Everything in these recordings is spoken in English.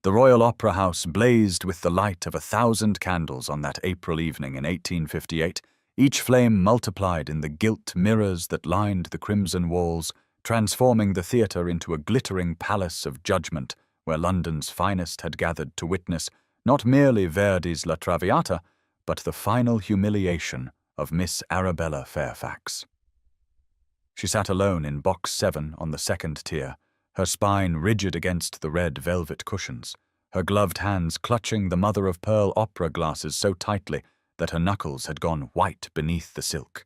The Royal Opera House blazed with the light of 1,000 candles on that April evening in 1858, each flame multiplied in the gilt mirrors that lined the crimson walls, transforming the theatre into a glittering palace of judgment where London's finest had gathered to witness not merely Verdi's La Traviata, but the final humiliation of Miss Arabella Fairfax. She sat alone in box 7 on the second tier, her spine rigid against the red velvet cushions, her gloved hands clutching the mother-of-pearl opera glasses so tightly that her knuckles had gone white beneath the silk.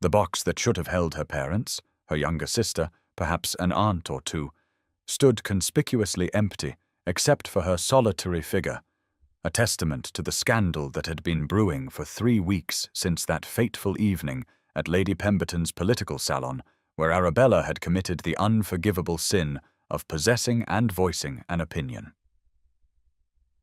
The box that should have held her parents, her younger sister, perhaps an aunt or two, stood conspicuously empty except for her solitary figure, a testament to the scandal that had been brewing for 3 weeks since that fateful evening at Lady Pemberton's political salon, where Arabella had committed the unforgivable sin of possessing and voicing an opinion.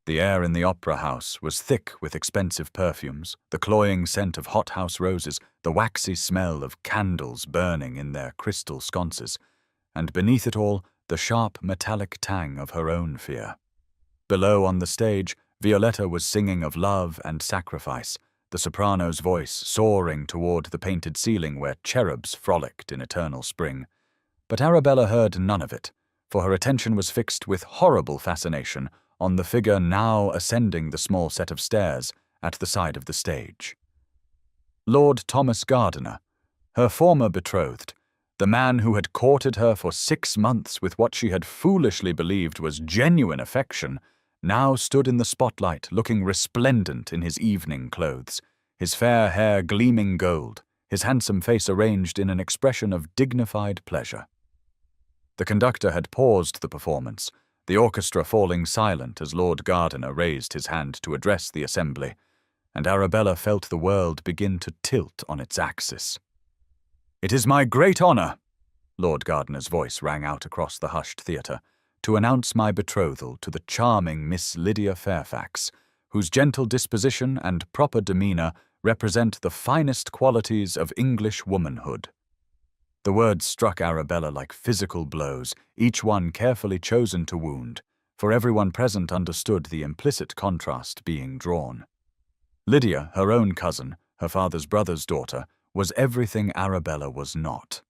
The air in the opera house was thick with expensive perfumes, the cloying scent of hothouse roses, the waxy smell of candles burning in their crystal sconces, and beneath it all, the sharp metallic tang of her own fear. Below on the stage, Violetta was singing of love and sacrifice, the soprano's voice soaring toward the painted ceiling where cherubs frolicked in eternal spring. But Arabella heard none of it, for her attention was fixed with horrible fascination on the figure now ascending the small set of stairs at the side of the stage. Lord Thomas Gardiner, her former betrothed, the man who had courted her for 6 months with what she had foolishly believed was genuine affection, now stood in the spotlight looking resplendent in his evening clothes, his fair hair gleaming gold, his handsome face arranged in an expression of dignified pleasure. The conductor had paused the performance, the orchestra falling silent as Lord Gardiner raised his hand to address the assembly, and Arabella felt the world begin to tilt on its axis. "It is my great honor," Lord Gardiner's voice rang out across the hushed theatre, "to announce my betrothal to the charming Miss Lydia Fairfax, whose gentle disposition and proper demeanor represent the finest qualities of English womanhood." The words struck Arabella like physical blows, each one carefully chosen to wound, for everyone present understood the implicit contrast being drawn. Lydia, her own cousin, her father's brother's daughter, was everything Arabella was not.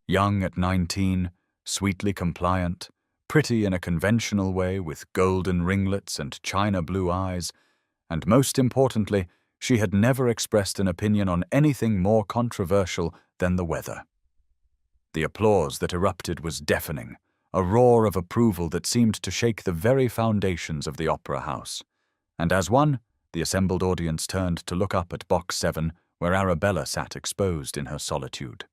Young at 19, sweetly compliant, pretty in a conventional way with golden ringlets and china blue eyes, and most importantly, she had never expressed an opinion on anything more controversial than the weather. The applause that erupted was deafening, a roar of approval that seemed to shake the very foundations of the opera house. And as one, the assembled audience turned to look up at box 7, where Arabella sat exposed in her solitude.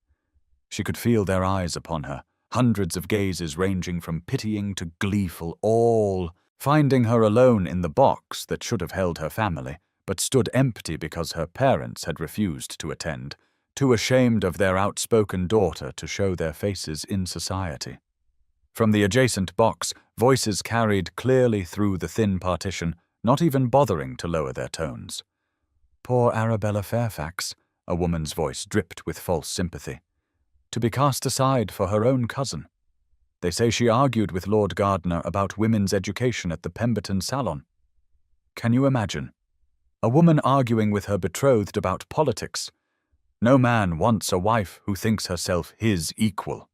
She could feel their eyes upon her, hundreds of gazes ranging from pitying to gleeful, all finding her alone in the box that should have held her family, but stood empty because her parents had refused to attend, too ashamed of their outspoken daughter to show their faces in society. From the adjacent box, voices carried clearly through the thin partition, not even bothering to lower their tones. "Poor Arabella Fairfax," a woman's voice dripped with false sympathy. "To be cast aside for her own cousin. They say she argued with Lord Gardiner about women's education at the Pemberton salon. Can you imagine? A woman arguing with her betrothed about politics. No man wants a wife who thinks herself his equal."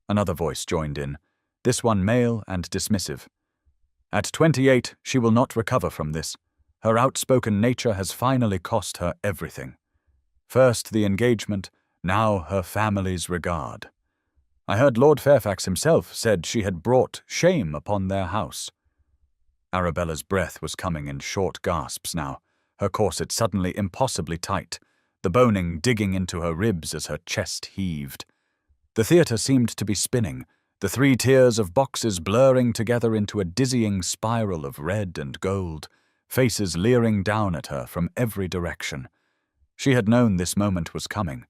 Another voice joined in, this one male and dismissive. "At 28, she will not recover from this. Her outspoken nature has finally cost her everything. First the engagement, now her family's regard. I heard Lord Fairfax himself said she had brought shame upon their house." Arabella's breath was coming in short gasps now, her corset suddenly impossibly tight, the boning digging into her ribs as her chest heaved. The theatre seemed to be spinning, the 3 tiers of boxes blurring together into a dizzying spiral of red and gold, faces leering down at her from every direction. She had known this moment was coming,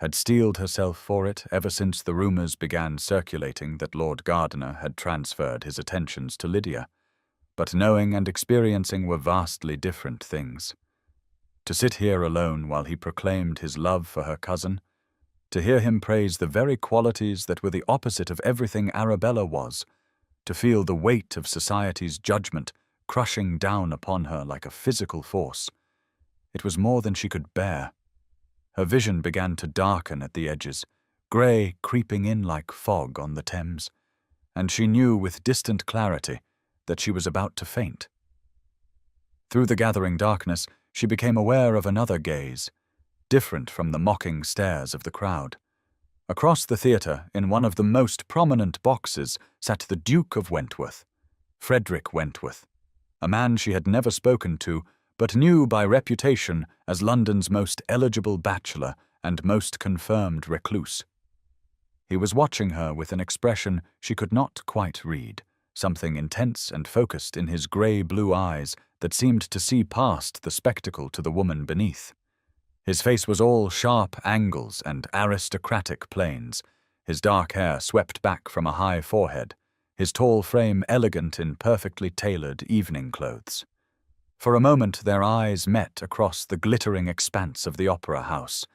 had steeled herself for it ever since the rumours began circulating that Lord Gardiner had transferred his attentions to Lydia. But knowing and experiencing were vastly different things. To sit here alone while he proclaimed his love for her cousin, to hear him praise the very qualities that were the opposite of everything Arabella was, to feel the weight of society's judgment crushing down upon her like a physical force. It was more than she could bear. Her vision began to darken at the edges, grey creeping in like fog on the Thames, and she knew with distant clarity that she was about to faint. Through the gathering darkness, she became aware of another gaze, different from the mocking stares of the crowd. Across the theatre, in one of the most prominent boxes, sat the Duke of Wentworth, Frederick Wentworth, a man she had never spoken to, but knew by reputation as London's most eligible bachelor and most confirmed recluse. He was watching her with an expression she could not quite read, something intense and focused in his grey-blue eyes that seemed to see past the spectacle to the woman beneath. His face was all sharp angles and aristocratic planes, his dark hair swept back from a high forehead, his tall frame elegant in perfectly tailored evening clothes. For a moment their eyes met across the glittering expanse of the opera house,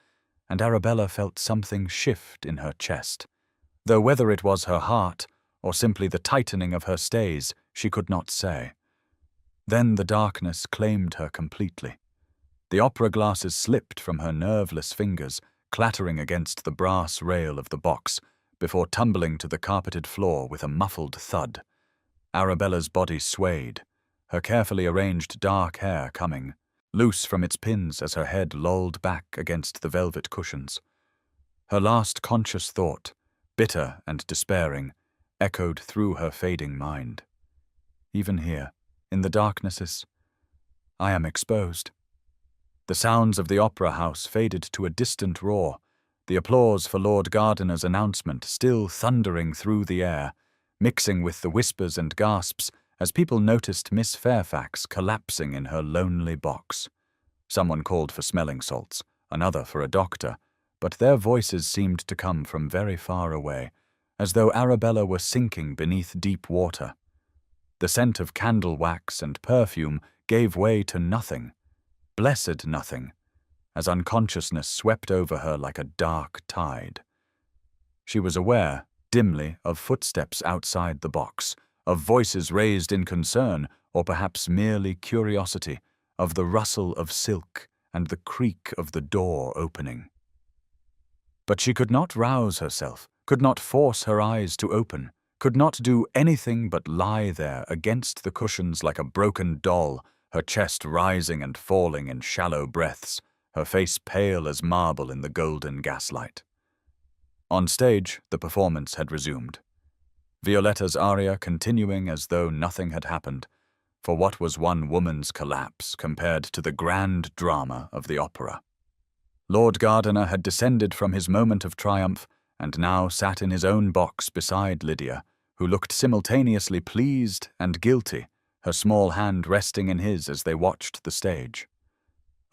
and Arabella felt something shift in her chest, though whether it was her heart or simply the tightening of her stays, she could not say. Then the darkness claimed her completely. The opera glasses slipped from her nerveless fingers, clattering against the brass rail of the box, before tumbling to the carpeted floor with a muffled thud. Arabella's body swayed, her carefully arranged dark hair coming, loose from its pins as her head lolled back against the velvet cushions. Her last conscious thought, bitter and despairing, echoed through her fading mind. Even here, in the darknesses, I am exposed. The sounds of the opera house faded to a distant roar, the applause for Lord Gardiner's announcement still thundering through the air, mixing with the whispers and gasps as people noticed Miss Fairfax collapsing in her lonely box. Someone called for smelling salts, another for a doctor, but their voices seemed to come from very far away, as though Arabella were sinking beneath deep water. The scent of candle wax and perfume gave way to nothing, blessed nothing, as unconsciousness swept over her like a dark tide. She was aware, dimly, of footsteps outside the box, of voices raised in concern, or perhaps merely curiosity, of the rustle of silk and the creak of the door opening. But she could not rouse herself, could not force her eyes to open, could not do anything but lie there against the cushions like a broken doll, her chest rising and falling in shallow breaths, her face pale as marble in the golden gaslight. On stage, the performance had resumed. Violetta's aria continuing as though nothing had happened, for what was one woman's collapse compared to the grand drama of the opera? Lord Gardiner had descended from his moment of triumph and now sat in his own box beside Lydia, who looked simultaneously pleased and guilty, her small hand resting in his as they watched the stage.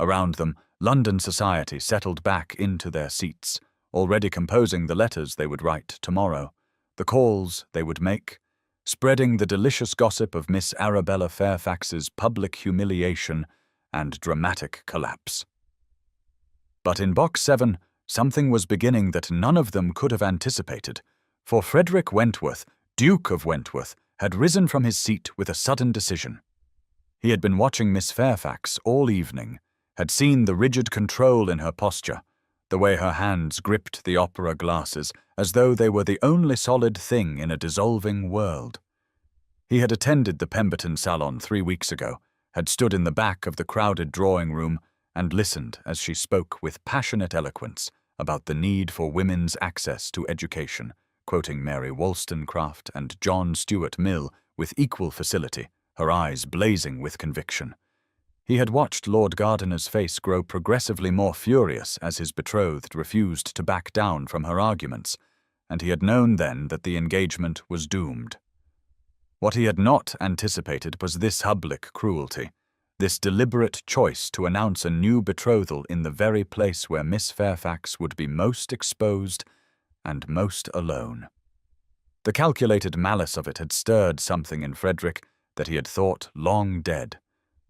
Around them, London society settled back into their seats, already composing the letters they would write tomorrow, the calls they would make, spreading the delicious gossip of Miss Arabella Fairfax's public humiliation and dramatic collapse. But in Box 7, something was beginning that none of them could have anticipated, for Frederick Wentworth, Duke of Wentworth, had risen from his seat with a sudden decision. He had been watching Miss Fairfax all evening, had seen the rigid control in her posture, the way her hands gripped the opera glasses as though they were the only solid thing in a dissolving world. He had attended the Pemberton Salon 3 weeks ago, had stood in the back of the crowded drawing-room and listened as she spoke with passionate eloquence about the need for women's access to education, quoting Mary Wollstonecraft and John Stuart Mill with equal facility, her eyes blazing with conviction. He had watched Lord Gardiner's face grow progressively more furious as his betrothed refused to back down from her arguments, and he had known then that the engagement was doomed. What he had not anticipated was this public cruelty, this deliberate choice to announce a new betrothal in the very place where Miss Fairfax would be most exposed and most alone. The calculated malice of it had stirred something in Frederick that he had thought long dead,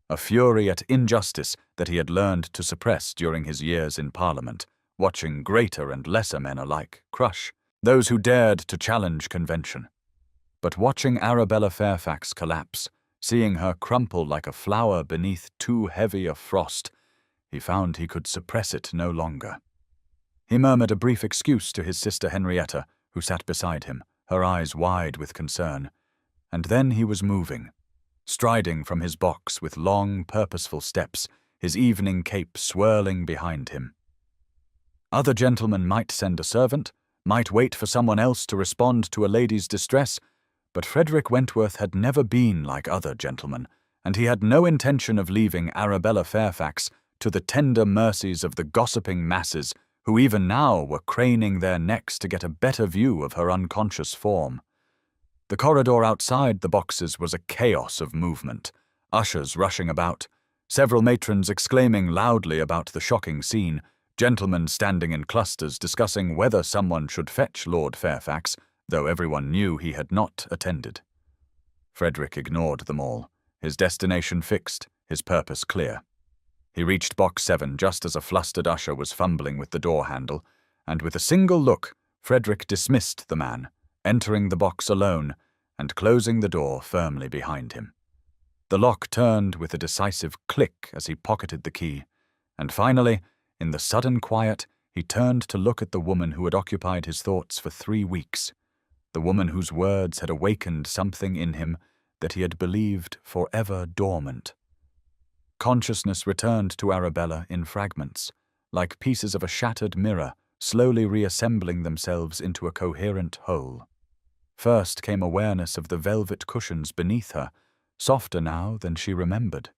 a fury at injustice that he had learned to suppress during his years in Parliament, watching greater and lesser men alike crush those who dared to challenge convention. But watching Arabella Fairfax collapse, seeing her crumple like a flower beneath too heavy a frost, he found he could suppress it no longer. He murmured a brief excuse to his sister Henrietta, who sat beside him, her eyes wide with concern, and then he was moving, striding from his box with long, purposeful steps, his evening cape swirling behind him. Other gentlemen might send a servant, might wait for someone else to respond to a lady's distress, but Frederick Wentworth had never been like other gentlemen, and he had no intention of leaving Arabella Fairfax to the tender mercies of the gossiping masses who even now were craning their necks to get a better view of her unconscious form. The corridor outside the boxes was a chaos of movement, ushers rushing about, several matrons exclaiming loudly about the shocking scene, gentlemen standing in clusters discussing whether someone should fetch Lord Fairfax, though everyone knew he had not attended. Frederick ignored them all, his destination fixed, his purpose clear. He reached box 7 just as a flustered usher was fumbling with the door handle, and with a single look, Frederick dismissed the man, entering the box alone and closing the door firmly behind him. The lock turned with a decisive click as he pocketed the key, and finally, in the sudden quiet, he turned to look at the woman who had occupied his thoughts for 3 weeks, the woman whose words had awakened something in him that he had believed forever dormant. Consciousness returned to Arabella in fragments, like pieces of a shattered mirror slowly reassembling themselves into a coherent whole. First came awareness of the velvet cushions beneath her, softer now than she remembered,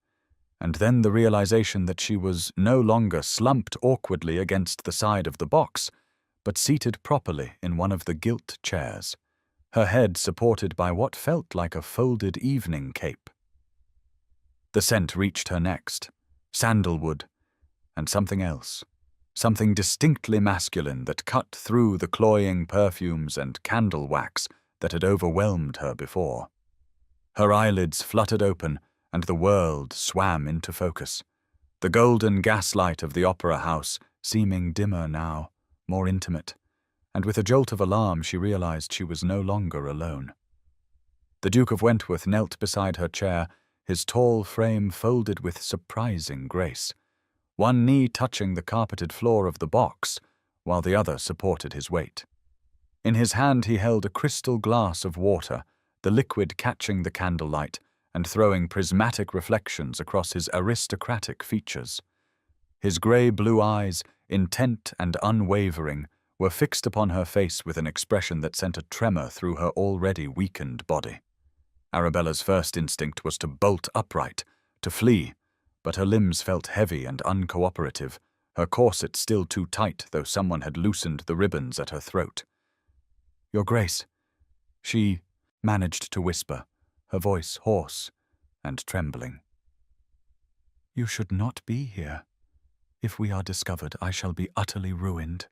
and then the realization that she was no longer slumped awkwardly against the side of the box, but seated properly in one of the gilt chairs, her head supported by what felt like a folded evening cape. The scent reached her next, sandalwood, and something else, something distinctly masculine that cut through the cloying perfumes and candle wax that had overwhelmed her before. Her eyelids fluttered open, and the world swam into focus, the golden gaslight of the opera house seeming dimmer now, more intimate, and with a jolt of alarm she realized she was no longer alone. The Duke of Wentworth knelt beside her chair, his tall frame folded with surprising grace, one knee touching the carpeted floor of the box, while the other supported his weight. In his hand he held a crystal glass of water, the liquid catching the candlelight and throwing prismatic reflections across his aristocratic features. His grey-blue eyes, intent and unwavering, were fixed upon her face with an expression that sent a tremor through her already weakened body. Arabella's first instinct was to bolt upright, to flee, but her limbs felt heavy and uncooperative, her corset still too tight though someone had loosened the ribbons at her throat. "Your Grace," she managed to whisper, her voice hoarse and trembling. "You should not be here. If we are discovered, I shall be utterly ruined."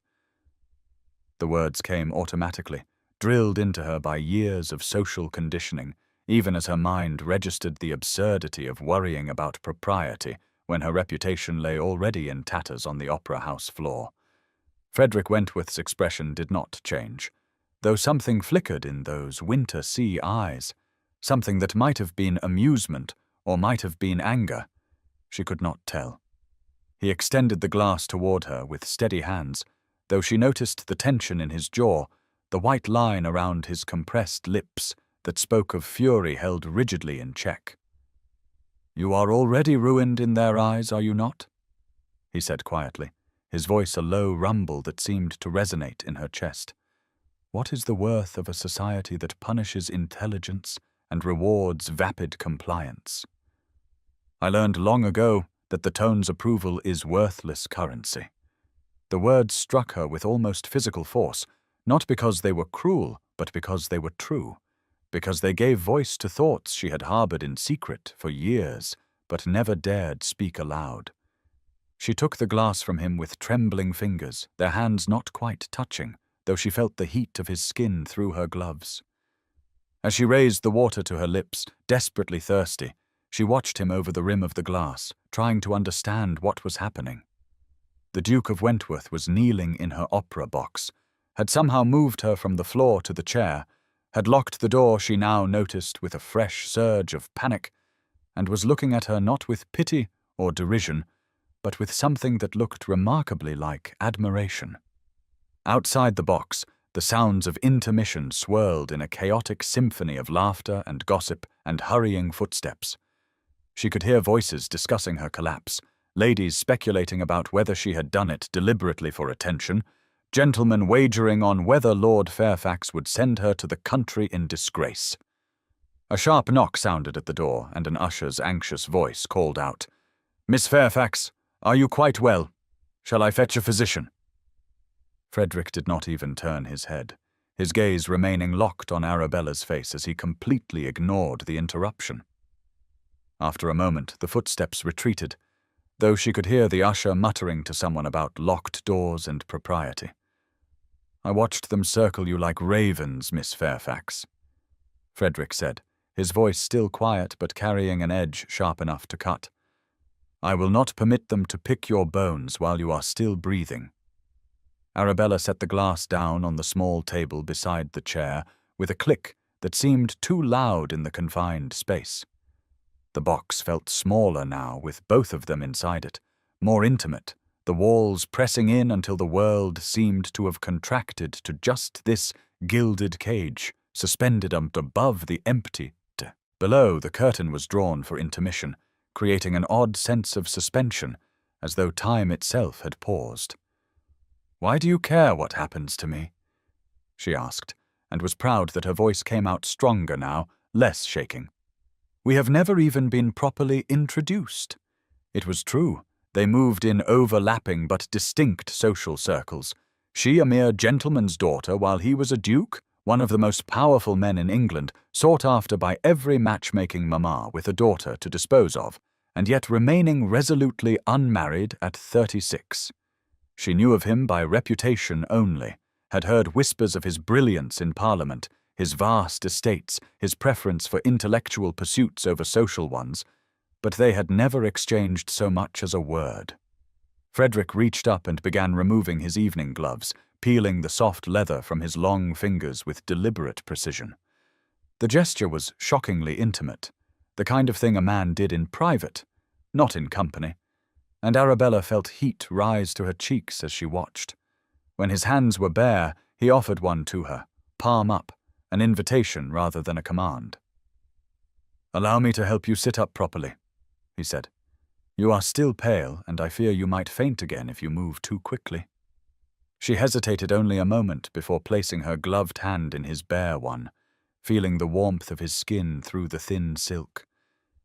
The words came automatically, drilled into her by years of social conditioning, even as her mind registered the absurdity of worrying about propriety when her reputation lay already in tatters on the opera house floor. Frederick Wentworth's expression did not change, though something flickered in those winter sea eyes, something that might have been amusement or might have been anger. She could not tell. He extended the glass toward her with steady hands, though she noticed the tension in his jaw, the white line around his compressed lips that spoke of fury held rigidly in check. "You are already ruined in their eyes, are you not?" he said quietly, his voice a low rumble that seemed to resonate in her chest. "What is the worth of a society that punishes intelligence and rewards vapid compliance? I learned long ago that the tone's approval is worthless currency." The words struck her with almost physical force, not because they were cruel, but because they were true, because they gave voice to thoughts she had harbored in secret for years, but never dared speak aloud. She took the glass from him with trembling fingers, their hands not quite touching, though she felt the heat of his skin through her gloves. As she raised the water to her lips, desperately thirsty, she watched him over the rim of the glass, trying to understand what was happening. The Duke of Wentworth was kneeling in her opera box, had somehow moved her from the floor to the chair, had locked the door, she now noticed with a fresh surge of panic, and was looking at her not with pity or derision, but with something that looked remarkably like admiration. Outside the box, the sounds of intermission swirled in a chaotic symphony of laughter and gossip and hurrying footsteps. She could hear voices discussing her collapse, ladies speculating about whether she had done it deliberately for attention, gentlemen wagering on whether Lord Fairfax would send her to the country in disgrace. A sharp knock sounded at the door, and an usher's anxious voice called out, "Miss Fairfax, are you quite well? Shall I fetch a physician?" Frederick did not even turn his head, his gaze remaining locked on Arabella's face as he completely ignored the interruption. After a moment, the footsteps retreated, though she could hear the usher muttering to someone about locked doors and propriety. "I watched them circle you like ravens, Miss Fairfax," Frederick said, his voice still quiet but carrying an edge sharp enough to cut. "I will not permit them to pick your bones while you are still breathing." Arabella set the glass down on the small table beside the chair with a click that seemed too loud in the confined space. The box felt smaller now, with both of them inside it, more intimate, the walls pressing in until the world seemed to have contracted to just this gilded cage, suspended above the empty. Below, the curtain was drawn for intermission, creating an odd sense of suspension, as though time itself had paused. "Why do you care what happens to me?" she asked, and was proud that her voice came out stronger now, less shaking. "We have never even been properly introduced." It was true. They moved in overlapping but distinct social circles. She a mere gentleman's daughter, while he was a duke, one of the most powerful men in England, sought after by every matchmaking mamma with a daughter to dispose of, and yet remaining resolutely unmarried at 36. She knew of him by reputation only, had heard whispers of his brilliance in Parliament, his vast estates, his preference for intellectual pursuits over social ones, but they had never exchanged so much as a word. Frederick reached up and began removing his evening gloves, peeling the soft leather from his long fingers with deliberate precision. The gesture was shockingly intimate, the kind of thing a man did in private, not in company, and Arabella felt heat rise to her cheeks as she watched. When his hands were bare, he offered one to her, palm up, an invitation rather than a command. "Allow me to help you sit up properly," he said. "You are still pale, and I fear you might faint again if you move too quickly." She hesitated only a moment before placing her gloved hand in his bare one, feeling the warmth of his skin through the thin silk.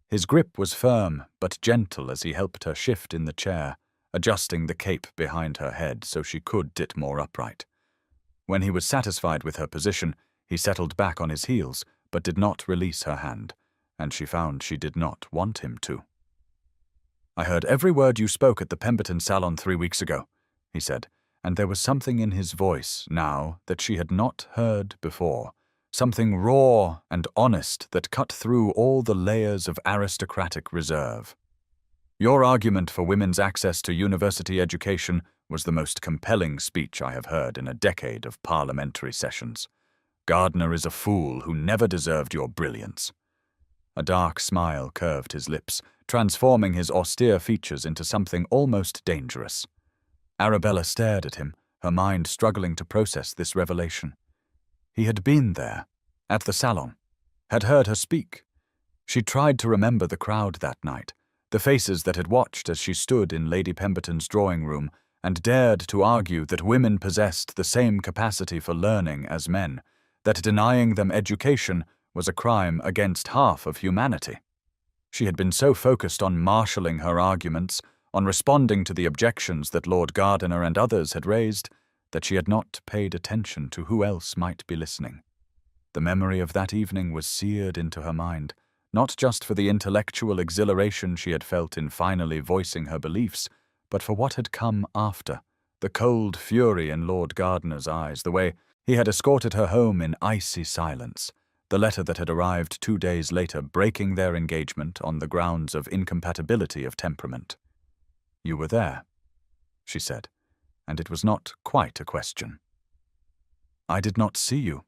His grip was firm but gentle as he helped her shift in the chair, adjusting the cape behind her head so she could sit more upright. When he was satisfied with her position, he settled back on his heels, but did not release her hand, and she found she did not want him to. "I heard every word you spoke at the Pemberton salon 3 weeks ago," he said, and there was something in his voice now that she had not heard before, something raw and honest that cut through all the layers of aristocratic reserve. "Your argument for women's access to university education was the most compelling speech I have heard in a decade of parliamentary sessions. Gardiner is a fool who never deserved your brilliance." A dark smile curved his lips, transforming his austere features into something almost dangerous. Arabella stared at him, her mind struggling to process this revelation. He had been there, at the salon, had heard her speak. She tried to remember the crowd that night, the faces that had watched as she stood in Lady Pemberton's drawing room and dared to argue that women possessed the same capacity for learning as men, that denying them education was a crime against half of humanity. She had been so focused on marshalling her arguments, on responding to the objections that Lord Gardiner and others had raised, that she had not paid attention to who else might be listening. The memory of that evening was seared into her mind, not just for the intellectual exhilaration she had felt in finally voicing her beliefs, but for what had come after, the cold fury in Lord Gardiner's eyes, the way he had escorted her home in icy silence, the letter that had arrived 2 days later breaking their engagement on the grounds of incompatibility of temperament. "You were there," she said, and it was not quite a question. "I did not see you."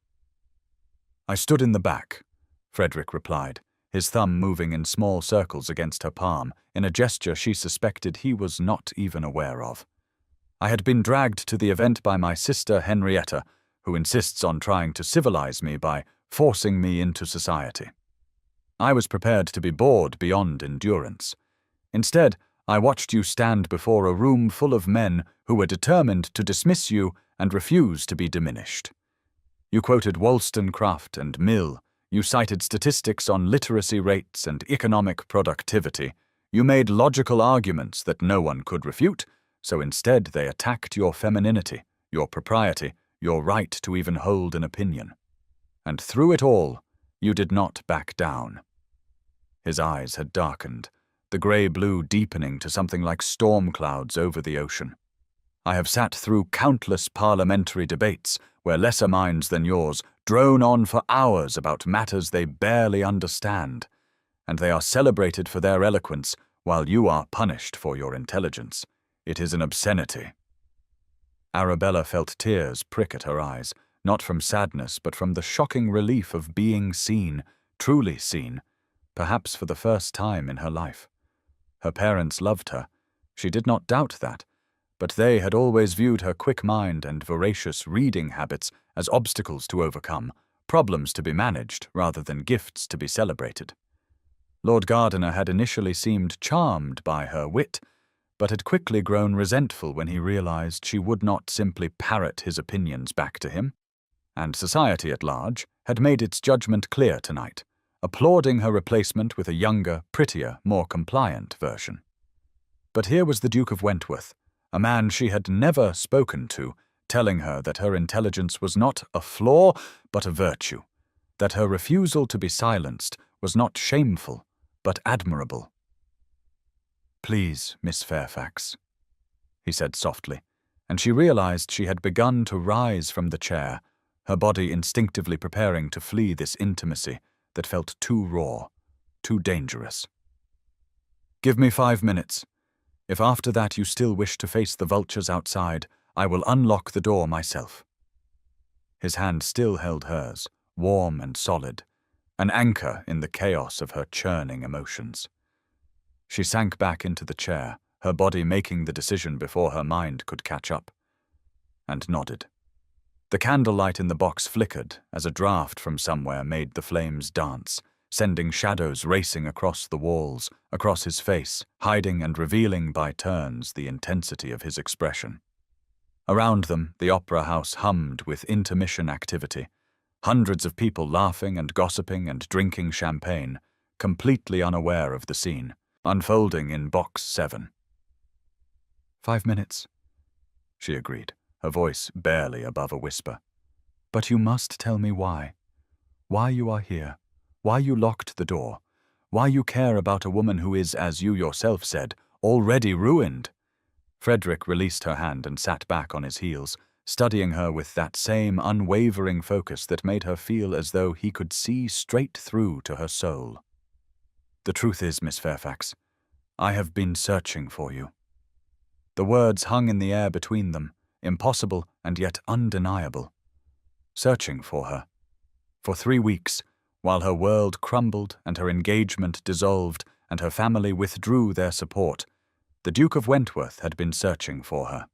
I stood in the back, Frederick replied, his thumb moving in small circles against her palm, in a gesture she suspected he was not even aware of. I had been dragged to the event by my sister Henrietta, who insists on trying to civilize me by forcing me into society. I was prepared to be bored beyond endurance. Instead, I watched you stand before a room full of men who were determined to dismiss you and refuse to be diminished. You quoted Wollstonecraft and Mill. You cited statistics on literacy rates and economic productivity. You made logical arguments that no one could refute, so instead they attacked your femininity, your propriety, your right to even hold an opinion. And through it all, you did not back down. His eyes had darkened, the grey-blue deepening to something like storm clouds over the ocean. I have sat through countless parliamentary debates where lesser minds than yours drone on for hours about matters they barely understand, and they are celebrated for their eloquence while you are punished for your intelligence. It is an obscenity. Arabella felt tears prick at her eyes, not from sadness but from the shocking relief of being seen, truly seen, perhaps for the first time in her life. Her parents loved her. She did not doubt that, but they had always viewed her quick mind and voracious reading habits as obstacles to overcome, problems to be managed rather than gifts to be celebrated. Lord Gardiner had initially seemed charmed by her wit, but had quickly grown resentful when he realized she would not simply parrot his opinions back to him, and society at large had made its judgment clear tonight, applauding her replacement with a younger, prettier, more compliant version. But here was the Duke of Wentworth, a man she had never spoken to, telling her that her intelligence was not a flaw but a virtue, that her refusal to be silenced was not shameful but admirable. "Please, Miss Fairfax," he said softly, and she realized she had begun to rise from the chair, her body instinctively preparing to flee this intimacy that felt too raw, too dangerous. "Give me 5 minutes. If after that you still wish to face the vultures outside, I will unlock the door myself." His hand still held hers, warm and solid, an anchor in the chaos of her churning emotions. She sank back into the chair, her body making the decision before her mind could catch up, and nodded. The candlelight in the box flickered as a draft from somewhere made the flames dance, sending shadows racing across the walls, across his face, hiding and revealing by turns the intensity of his expression. Around them, the opera house hummed with intermission activity, hundreds of people laughing and gossiping and drinking champagne, completely unaware of the scene, unfolding in Box 7. 5 minutes, she agreed, her voice barely above a whisper. "But you must tell me why. Why you are here. Why you locked the door. Why you care about a woman who is, as you yourself said, already ruined." Frederick released her hand and sat back on his heels, studying her with that same unwavering focus that made her feel as though he could see straight through to her soul. "The truth is, Miss Fairfax, I have been searching for you." The words hung in the air between them, impossible and yet undeniable. Searching for her. For 3 weeks, while her world crumbled and her engagement dissolved and her family withdrew their support, the Duke of Wentworth had been searching for her.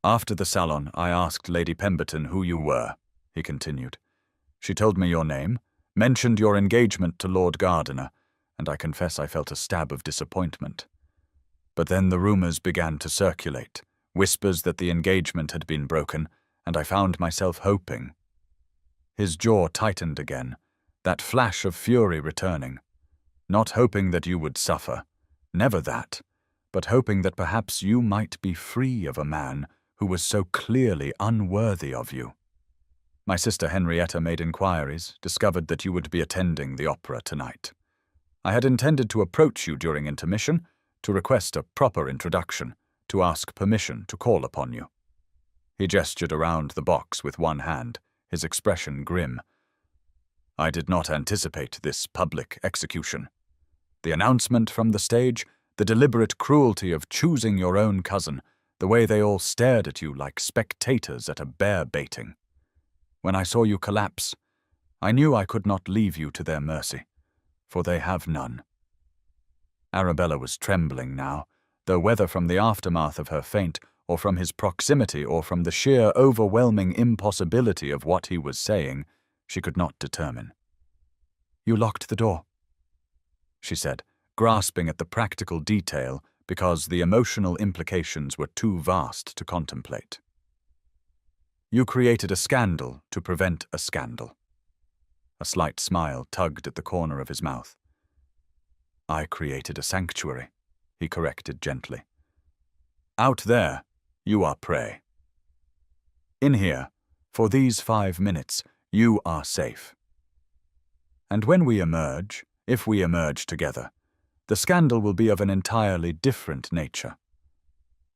"After the salon, I asked Lady Pemberton who you were," he continued. "She told me your name, mentioned your engagement to Lord Gardiner, and I confess I felt a stab of disappointment. But then the rumors began to circulate, whispers that the engagement had been broken, and I found myself hoping." His jaw tightened again, that flash of fury returning. "Not hoping that you would suffer, never that, but hoping that perhaps you might be free of a man who was so clearly unworthy of you. My sister Henrietta made inquiries, discovered that you would be attending the opera tonight. I had intended to approach you during intermission, to request a proper introduction, to ask permission to call upon you." He gestured around the box with one hand, his expression grim. "I did not anticipate this public execution. The announcement from the stage, the deliberate cruelty of choosing your own cousin, the way they all stared at you like spectators at a bear baiting. When I saw you collapse, I knew I could not leave you to their mercy, for they have none." Arabella was trembling now, though whether from the aftermath of her faint, or from his proximity, or from the sheer overwhelming impossibility of what he was saying, she could not determine. "You locked the door," she said, grasping at the practical detail because the emotional implications were too vast to contemplate. "You created a scandal to prevent a scandal." A slight smile tugged at the corner of his mouth. "I created a sanctuary," he corrected gently. "Out there, you are prey. In here, for these 5 minutes, you are safe. And when we emerge, if we emerge together, the scandal will be of an entirely different nature.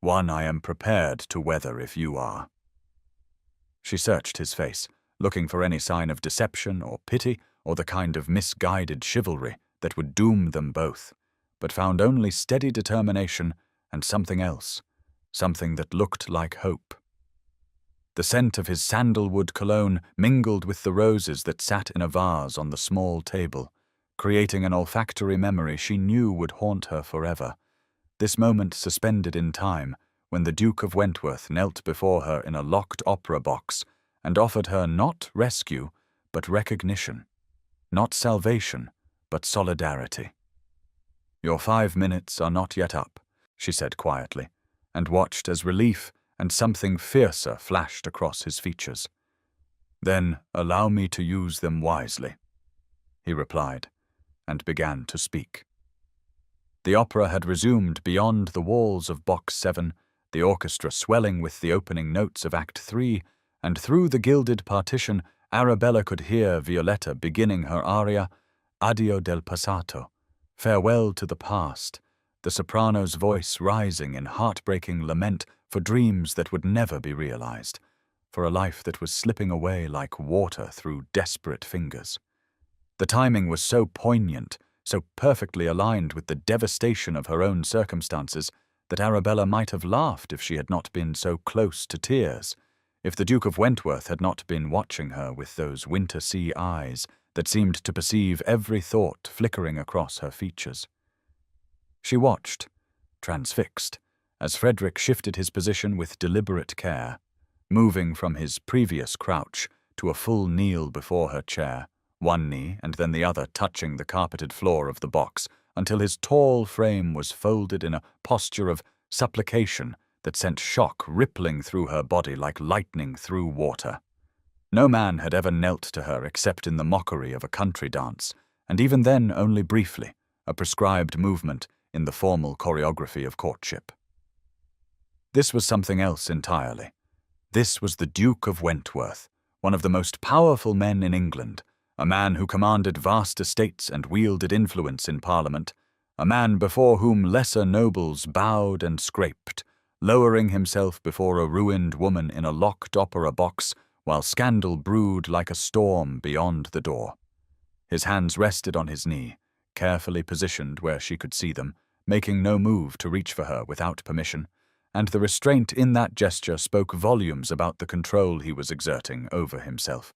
One I am prepared to weather if you are." She searched his face, looking for any sign of deception or pity or the kind of misguided chivalry that would doom them both, but found only steady determination and something else, something that looked like hope. The scent of his sandalwood cologne mingled with the roses that sat in a vase on the small table, creating an olfactory memory she knew would haunt her forever. This moment suspended in time, when the Duke of Wentworth knelt before her in a locked opera box and offered her not rescue, but recognition, not salvation, but solidarity. "Your 5 minutes are not yet up," she said quietly, and watched as relief and something fiercer flashed across his features. "Then allow me to use them wisely," he replied, and began to speak. The opera had resumed beyond the walls of Box 7, the orchestra swelling with the opening notes of Act 3, and through the gilded partition Arabella could hear Violetta beginning her aria, Addio del passato, farewell to the past, the soprano's voice rising in heartbreaking lament for dreams that would never be realized, for a life that was slipping away like water through desperate fingers. The timing was so poignant, so perfectly aligned with the devastation of her own circumstances, that Arabella might have laughed if she had not been so close to tears, if the Duke of Wentworth had not been watching her with those winter sea eyes that seemed to perceive every thought flickering across her features. She watched, transfixed, as Frederick shifted his position with deliberate care, moving from his previous crouch to a full kneel before her chair, one knee and then the other touching the carpeted floor of the box, until his tall frame was folded in a posture of supplication that sent shock rippling through her body like lightning through water. No man had ever knelt to her except in the mockery of a country dance, and even then only briefly, a prescribed movement in the formal choreography of courtship. This was something else entirely. This was the Duke of Wentworth, one of the most powerful men in England, a man who commanded vast estates and wielded influence in Parliament, a man before whom lesser nobles bowed and scraped, lowering himself before a ruined woman in a locked opera box while scandal brewed like a storm beyond the door. His hands rested on his knee, carefully positioned where she could see them, making no move to reach for her without permission, and the restraint in that gesture spoke volumes about the control he was exerting over himself.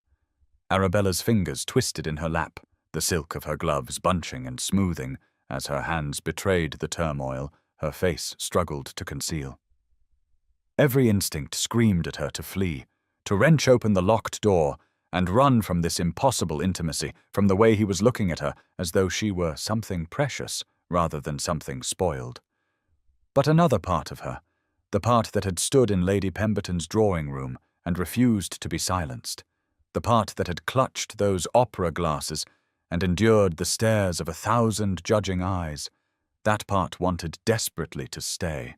Arabella's fingers twisted in her lap, the silk of her gloves bunching and smoothing as her hands betrayed the turmoil her face struggled to conceal. Every instinct screamed at her to flee, to wrench open the locked door and run from this impossible intimacy, from the way he was looking at her as though she were something precious rather than something spoiled. But another part of her, the part that had stood in Lady Pemberton's drawing-room and refused to be silenced, the part that had clutched those opera glasses and endured the stares of 1,000 judging eyes, that part wanted desperately to stay,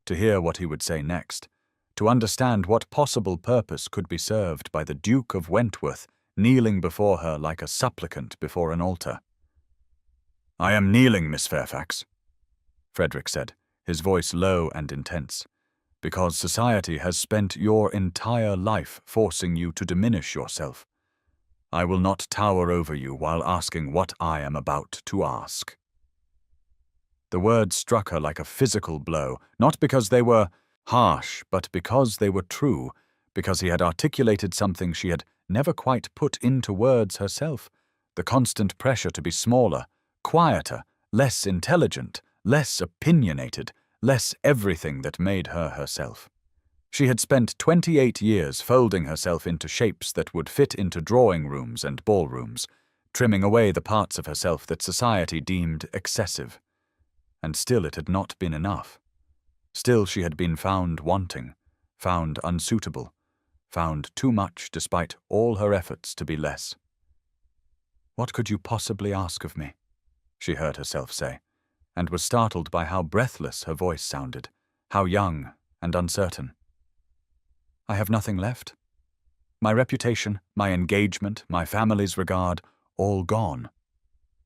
to hear what he would say next, to understand what possible purpose could be served by the Duke of Wentworth kneeling before her like a supplicant before an altar. "I am kneeling, Miss Fairfax," Frederick said, his voice low and intense, "because society has spent your entire life forcing you to diminish yourself. I will not tower over you while asking what I am about to ask." The words struck her like a physical blow, not because they were harsh, but because they were true, because he had articulated something she had never quite put into words herself, the constant pressure to be smaller, quieter, less intelligent, less opinionated, less everything that made her herself. She had spent 28 years folding herself into shapes that would fit into drawing rooms and ballrooms, trimming away the parts of herself that society deemed excessive. And still it had not been enough. Still she had been found wanting, found unsuitable, found too much despite all her efforts to be less. "What could you possibly ask of me?" she heard herself say, and was startled by how breathless her voice sounded, how young and uncertain. "I have nothing left. My reputation, my engagement, my family's regard, all gone."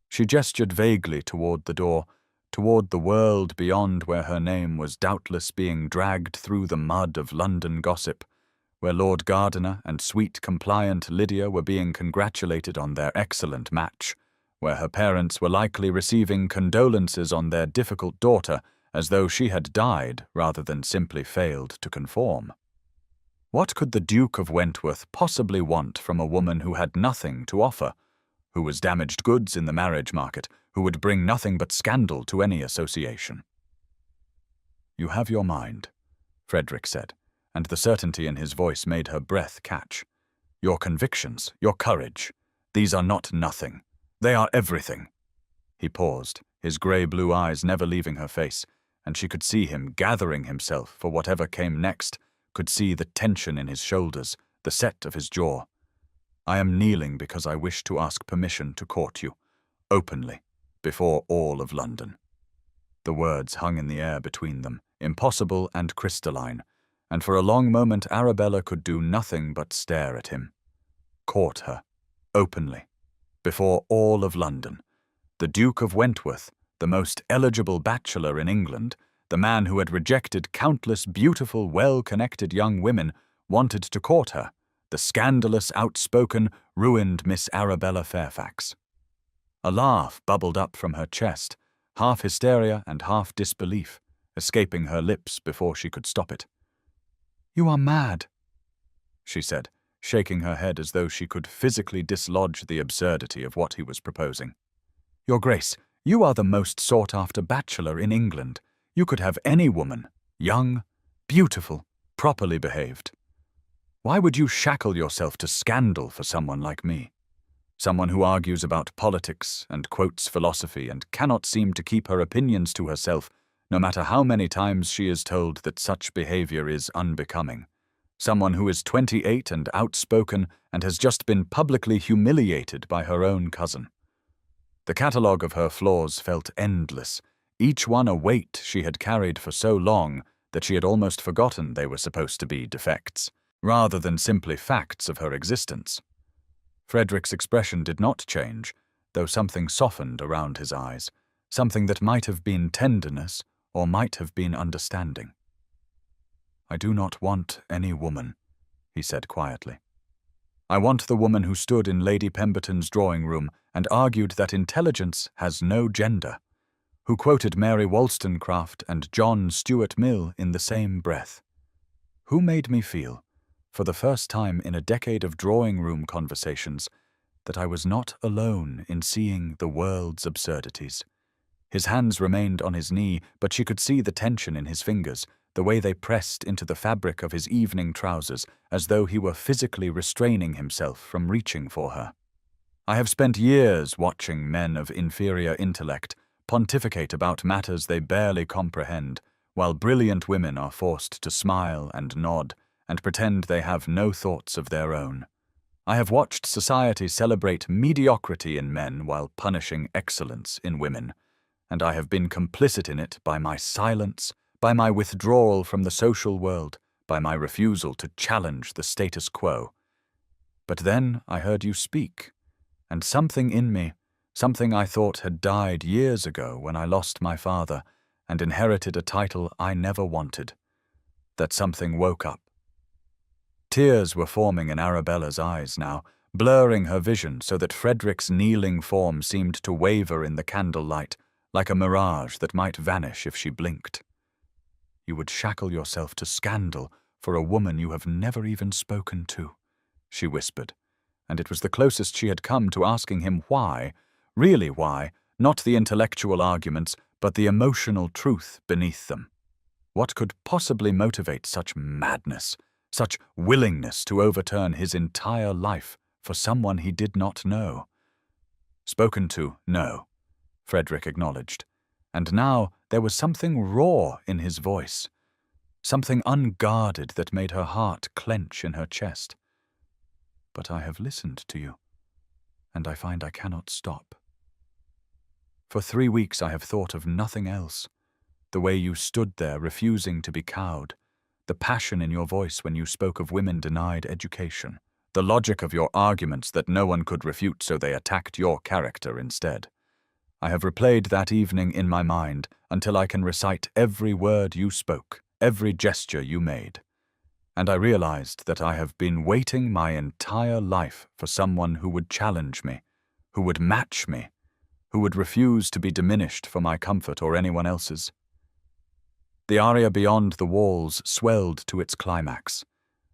She gestured vaguely toward the door, toward the world beyond where her name was doubtless being dragged through the mud of London gossip, where Lord Gardiner and sweet, compliant Lydia were being congratulated on their excellent match, where her parents were likely receiving condolences on their difficult daughter as though she had died rather than simply failed to conform. What could the Duke of Wentworth possibly want from a woman who had nothing to offer, who was damaged goods in the marriage market, who would bring nothing but scandal to any association? "You have your mind," Frederick said, and the certainty in his voice made her breath catch. "Your convictions, your courage, these are not nothing. They are everything." He paused, his grey-blue eyes never leaving her face, and she could see him gathering himself for whatever came next, could see the tension in his shoulders, the set of his jaw. "I am kneeling because I wish to ask permission to court you, openly, before all of London." The words hung in the air between them, impossible and crystalline, and for a long moment Arabella could do nothing but stare at him. Court her, openly, before all of London. The Duke of Wentworth, the most eligible bachelor in England, the man who had rejected countless beautiful, well-connected young women, wanted to court her, the scandalous, outspoken, ruined Miss Arabella Fairfax. A laugh bubbled up from her chest, half hysteria and half disbelief, escaping her lips before she could stop it. "You are mad," she said, shaking her head as though she could physically dislodge the absurdity of what he was proposing. "Your Grace, you are the most sought-after bachelor in England. You could have any woman, young, beautiful, properly behaved. Why would you shackle yourself to scandal for someone like me? Someone who argues about politics and quotes philosophy and cannot seem to keep her opinions to herself, no matter how many times she is told that such behavior is unbecoming. Someone who is 28 and outspoken and has just been publicly humiliated by her own cousin." The catalogue of her flaws felt endless, each one a weight she had carried for so long that she had almost forgotten they were supposed to be defects, rather than simply facts of her existence. Frederick's expression did not change, though something softened around his eyes, something that might have been tenderness or might have been understanding. "I do not want any woman," he said quietly. "I want the woman who stood in Lady Pemberton's drawing-room and argued that intelligence has no gender, who quoted Mary Wollstonecraft and John Stuart Mill in the same breath, who made me feel, for the first time in a decade of drawing-room conversations, that I was not alone in seeing the world's absurdities." His hands remained on his knee, but she could see the tension in his fingers, the way they pressed into the fabric of his evening trousers, as though he were physically restraining himself from reaching for her. "I have spent years watching men of inferior intellect pontificate about matters they barely comprehend, while brilliant women are forced to smile and nod and pretend they have no thoughts of their own. I have watched society celebrate mediocrity in men while punishing excellence in women, and I have been complicit in it by my silence, by my withdrawal from the social world, by my refusal to challenge the status quo. But then I heard you speak, and something in me, something I thought had died years ago when I lost my father and inherited a title I never wanted, that something woke up." Tears were forming in Arabella's eyes now, blurring her vision so that Frederick's kneeling form seemed to waver in the candlelight, like a mirage that might vanish if she blinked. "You would shackle yourself to scandal for a woman you have never even spoken to," she whispered, and it was the closest she had come to asking him why, really why, not the intellectual arguments, but the emotional truth beneath them. What could possibly motivate such madness, such willingness to overturn his entire life for someone he did not know? Spoken to, no, Frederick acknowledged, and now there was something raw in his voice, something unguarded that made her heart clench in her chest. "But I have listened to you, and I find I cannot stop. For 3 weeks I have thought of nothing else. The way you stood there refusing to be cowed, the passion in your voice when you spoke of women denied education, the logic of your arguments that no one could refute, so they attacked your character instead. I have replayed that evening in my mind until I can recite every word you spoke, every gesture you made. And I realized that I have been waiting my entire life for someone who would challenge me, who would match me, who would refuse to be diminished for my comfort or anyone else's." The aria Beyond the Walls swelled to its climax,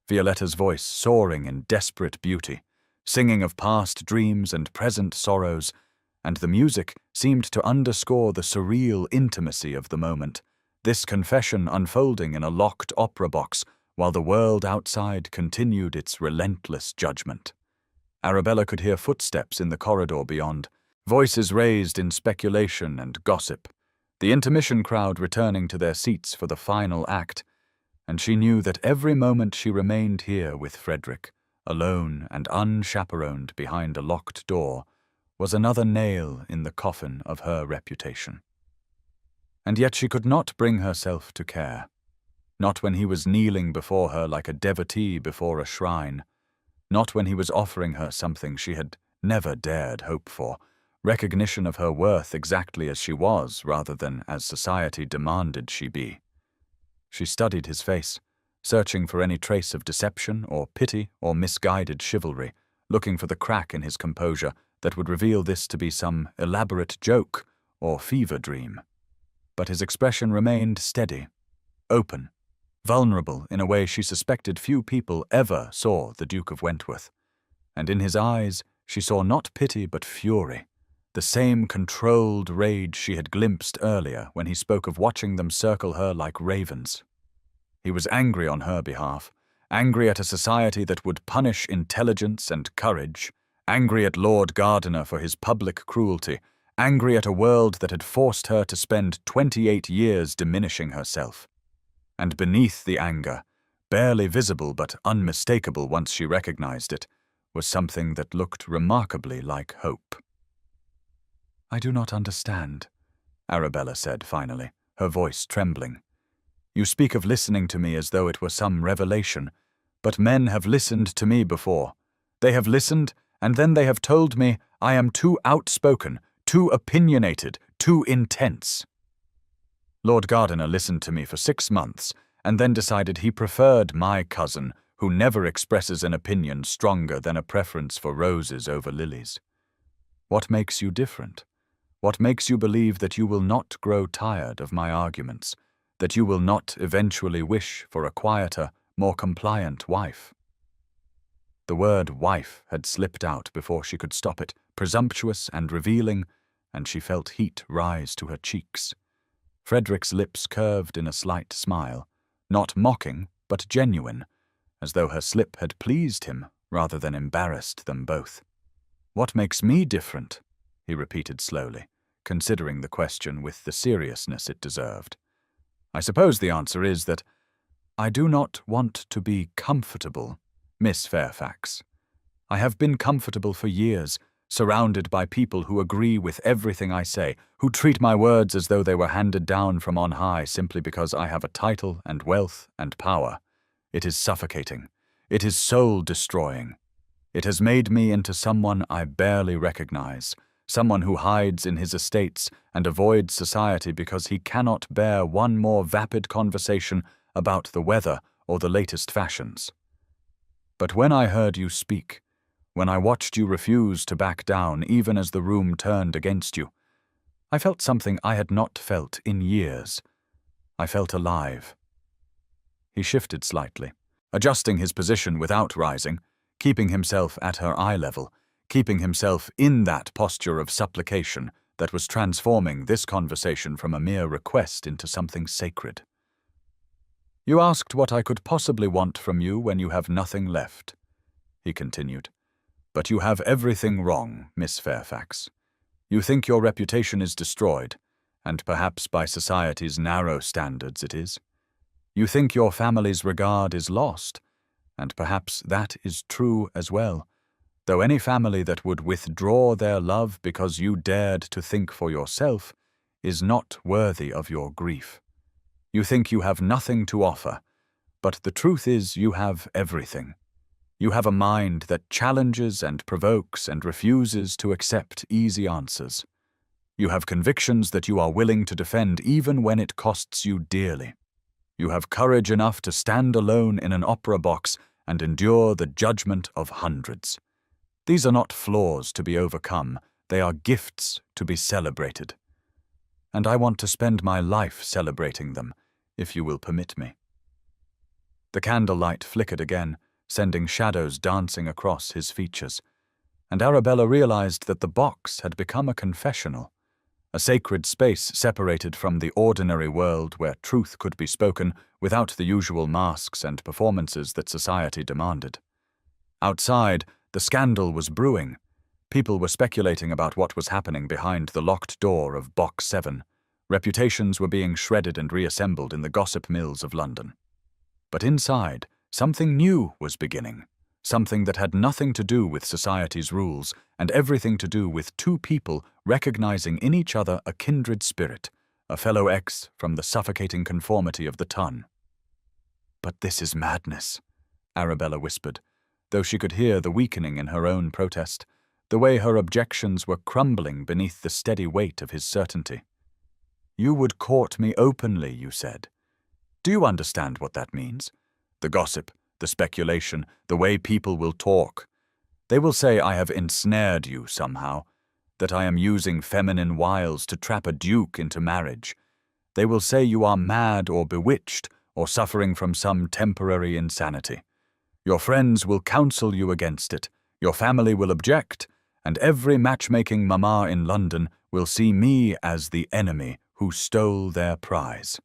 Violetta's voice soaring in desperate beauty, singing of past dreams and present sorrows, and the music seemed to underscore the surreal intimacy of the moment, this confession unfolding in a locked opera box while the world outside continued its relentless judgment. Arabella could hear footsteps in the corridor beyond, voices raised in speculation and gossip, the intermission crowd returning to their seats for the final act, and she knew that every moment she remained here with Frederick, alone and unchaperoned behind a locked door, was another nail in the coffin of her reputation. And yet she could not bring herself to care, not when he was kneeling before her like a devotee before a shrine, not when he was offering her something she had never dared hope for, recognition of her worth exactly as she was rather than as society demanded she be. She studied his face, searching for any trace of deception or pity or misguided chivalry, looking for the crack in his composure that would reveal this to be some elaborate joke or fever dream. But his expression remained steady, open, vulnerable in a way she suspected few people ever saw the Duke of Wentworth, and in his eyes she saw not pity but fury, the same controlled rage she had glimpsed earlier when he spoke of watching them circle her like ravens. He was angry on her behalf, angry at a society that would punish intelligence and courage, angry at Lord Gardiner for his public cruelty, angry at a world that had forced her to spend 28 years diminishing herself. And beneath the anger, barely visible but unmistakable once she recognized it, was something that looked remarkably like hope. "I do not understand," Arabella said finally, her voice trembling. "You speak of listening to me as though it were some revelation, but men have listened to me before. They have listened, and then they have told me I am too outspoken, too opinionated, too intense. Lord Gardiner listened to me for 6 months, and then decided he preferred my cousin, who never expresses an opinion stronger than a preference for roses over lilies. What makes you different? What makes you believe that you will not grow tired of my arguments, that you will not eventually wish for a quieter, more compliant wife?" The word wife had slipped out before she could stop it, presumptuous and revealing, and she felt heat rise to her cheeks. Frederick's lips curved in a slight smile, not mocking, but genuine, as though her slip had pleased him rather than embarrassed them both. "What makes me different?" he repeated slowly, considering the question with the seriousness it deserved. "I suppose the answer is that I do not want to be comfortable, Miss Fairfax. I have been comfortable for years, surrounded by people who agree with everything I say, who treat my words as though they were handed down from on high simply because I have a title and wealth and power. It is suffocating. It is soul-destroying. It has made me into someone I barely recognize, someone who hides in his estates and avoids society because he cannot bear one more vapid conversation about the weather or the latest fashions. But when I heard you speak, when I watched you refuse to back down even as the room turned against you, I felt something I had not felt in years. I felt alive." He shifted slightly, adjusting his position without rising, keeping himself at her eye level, keeping himself in that posture of supplication that was transforming this conversation from a mere request into something sacred. "You asked what I could possibly want from you when you have nothing left," he continued. "But you have everything wrong, Miss Fairfax. You think your reputation is destroyed, and perhaps by society's narrow standards it is. You think your family's regard is lost, and perhaps that is true as well, though any family that would withdraw their love because you dared to think for yourself is not worthy of your grief. You think you have nothing to offer, but the truth is you have everything. You have a mind that challenges and provokes and refuses to accept easy answers. You have convictions that you are willing to defend even when it costs you dearly. You have courage enough to stand alone in an opera box and endure the judgment of hundreds. These are not flaws to be overcome, they are gifts to be celebrated. And I want to spend my life celebrating them, if you will permit me." The candlelight flickered again, sending shadows dancing across his features, and Arabella realized that the box had become a confessional, a sacred space separated from the ordinary world where truth could be spoken without the usual masks and performances that society demanded. Outside, the scandal was brewing. People were speculating about what was happening behind the locked door of Box 7. Reputations were being shredded and reassembled in the gossip mills of London. But inside, something new was beginning, something that had nothing to do with society's rules and everything to do with two people recognizing in each other a kindred spirit, a fellow X from the suffocating conformity of the ton. "But this is madness," Arabella whispered, though she could hear the weakening in her own protest, the way her objections were crumbling beneath the steady weight of his certainty. "You would court me openly, you said. Do you understand what that means? The gossip, the speculation, the way people will talk. They will say I have ensnared you somehow, that I am using feminine wiles to trap a duke into marriage. They will say you are mad or bewitched or suffering from some temporary insanity. Your friends will counsel you against it, your family will object, and every matchmaking mama in London will see me as the enemy who stole their prize."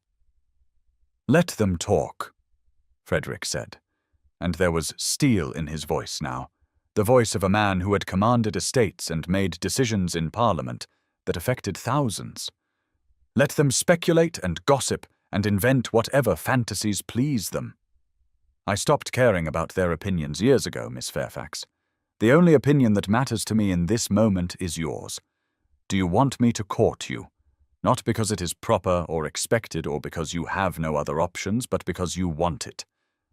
"Let them talk," Frederick said, and there was steel in his voice now, the voice of a man who had commanded estates and made decisions in Parliament that affected thousands. "Let them speculate and gossip and invent whatever fantasies please them. I stopped caring about their opinions years ago, Miss Fairfax. The only opinion that matters to me in this moment is yours. Do you want me to court you? Not because it is proper or expected or because you have no other options, but because you want it.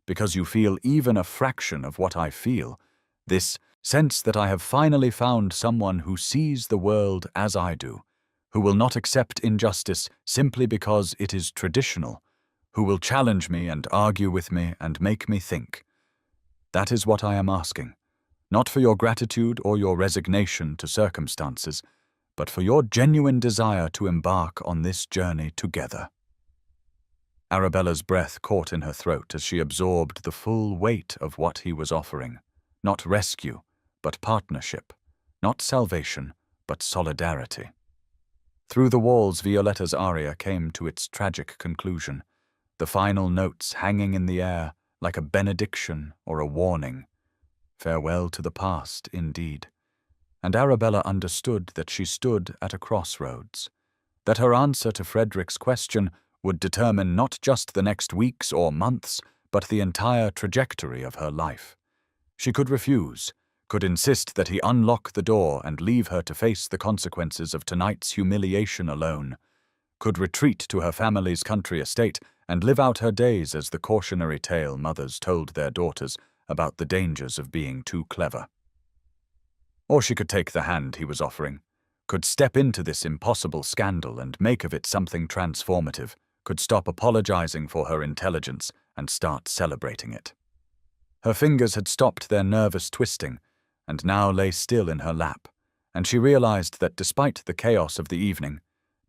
Because you feel even a fraction of what I feel. This sense that I have finally found someone who sees the world as I do, who will not accept injustice simply because it is traditional, who will challenge me and argue with me and make me think. That is what I am asking, not for your gratitude or your resignation to circumstances, but for your genuine desire to embark on this journey together." Arabella's breath caught in her throat as she absorbed the full weight of what he was offering. Not rescue, but partnership. Not salvation, but solidarity. Through the walls, Violetta's aria came to its tragic conclusion, the final notes hanging in the air like a benediction or a warning. Farewell to the past, indeed. And Arabella understood that she stood at a crossroads, that her answer to Frederick's question would determine not just the next weeks or months, but the entire trajectory of her life. She could refuse, could insist that he unlock the door and leave her to face the consequences of tonight's humiliation alone, could retreat to her family's country estate and live out her days as the cautionary tale mothers told their daughters about the dangers of being too clever. Or she could take the hand he was offering, could step into this impossible scandal and make of it something transformative, could stop apologizing for her intelligence and start celebrating it. Her fingers had stopped their nervous twisting and now lay still in her lap, and she realized that despite the chaos of the evening,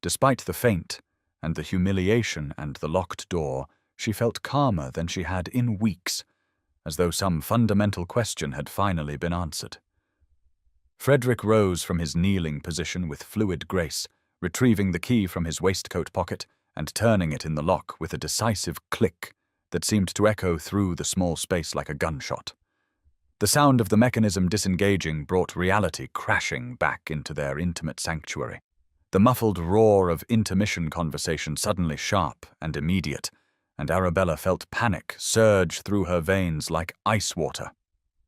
despite the faint and the humiliation and the locked door, she felt calmer than she had in weeks, as though some fundamental question had finally been answered. Frederick rose from his kneeling position with fluid grace, retrieving the key from his waistcoat pocket and turning it in the lock with a decisive click that seemed to echo through the small space like a gunshot. The sound of the mechanism disengaging brought reality crashing back into their intimate sanctuary. The muffled roar of intermission conversation suddenly sharp and immediate, and Arabella felt panic surge through her veins like ice water.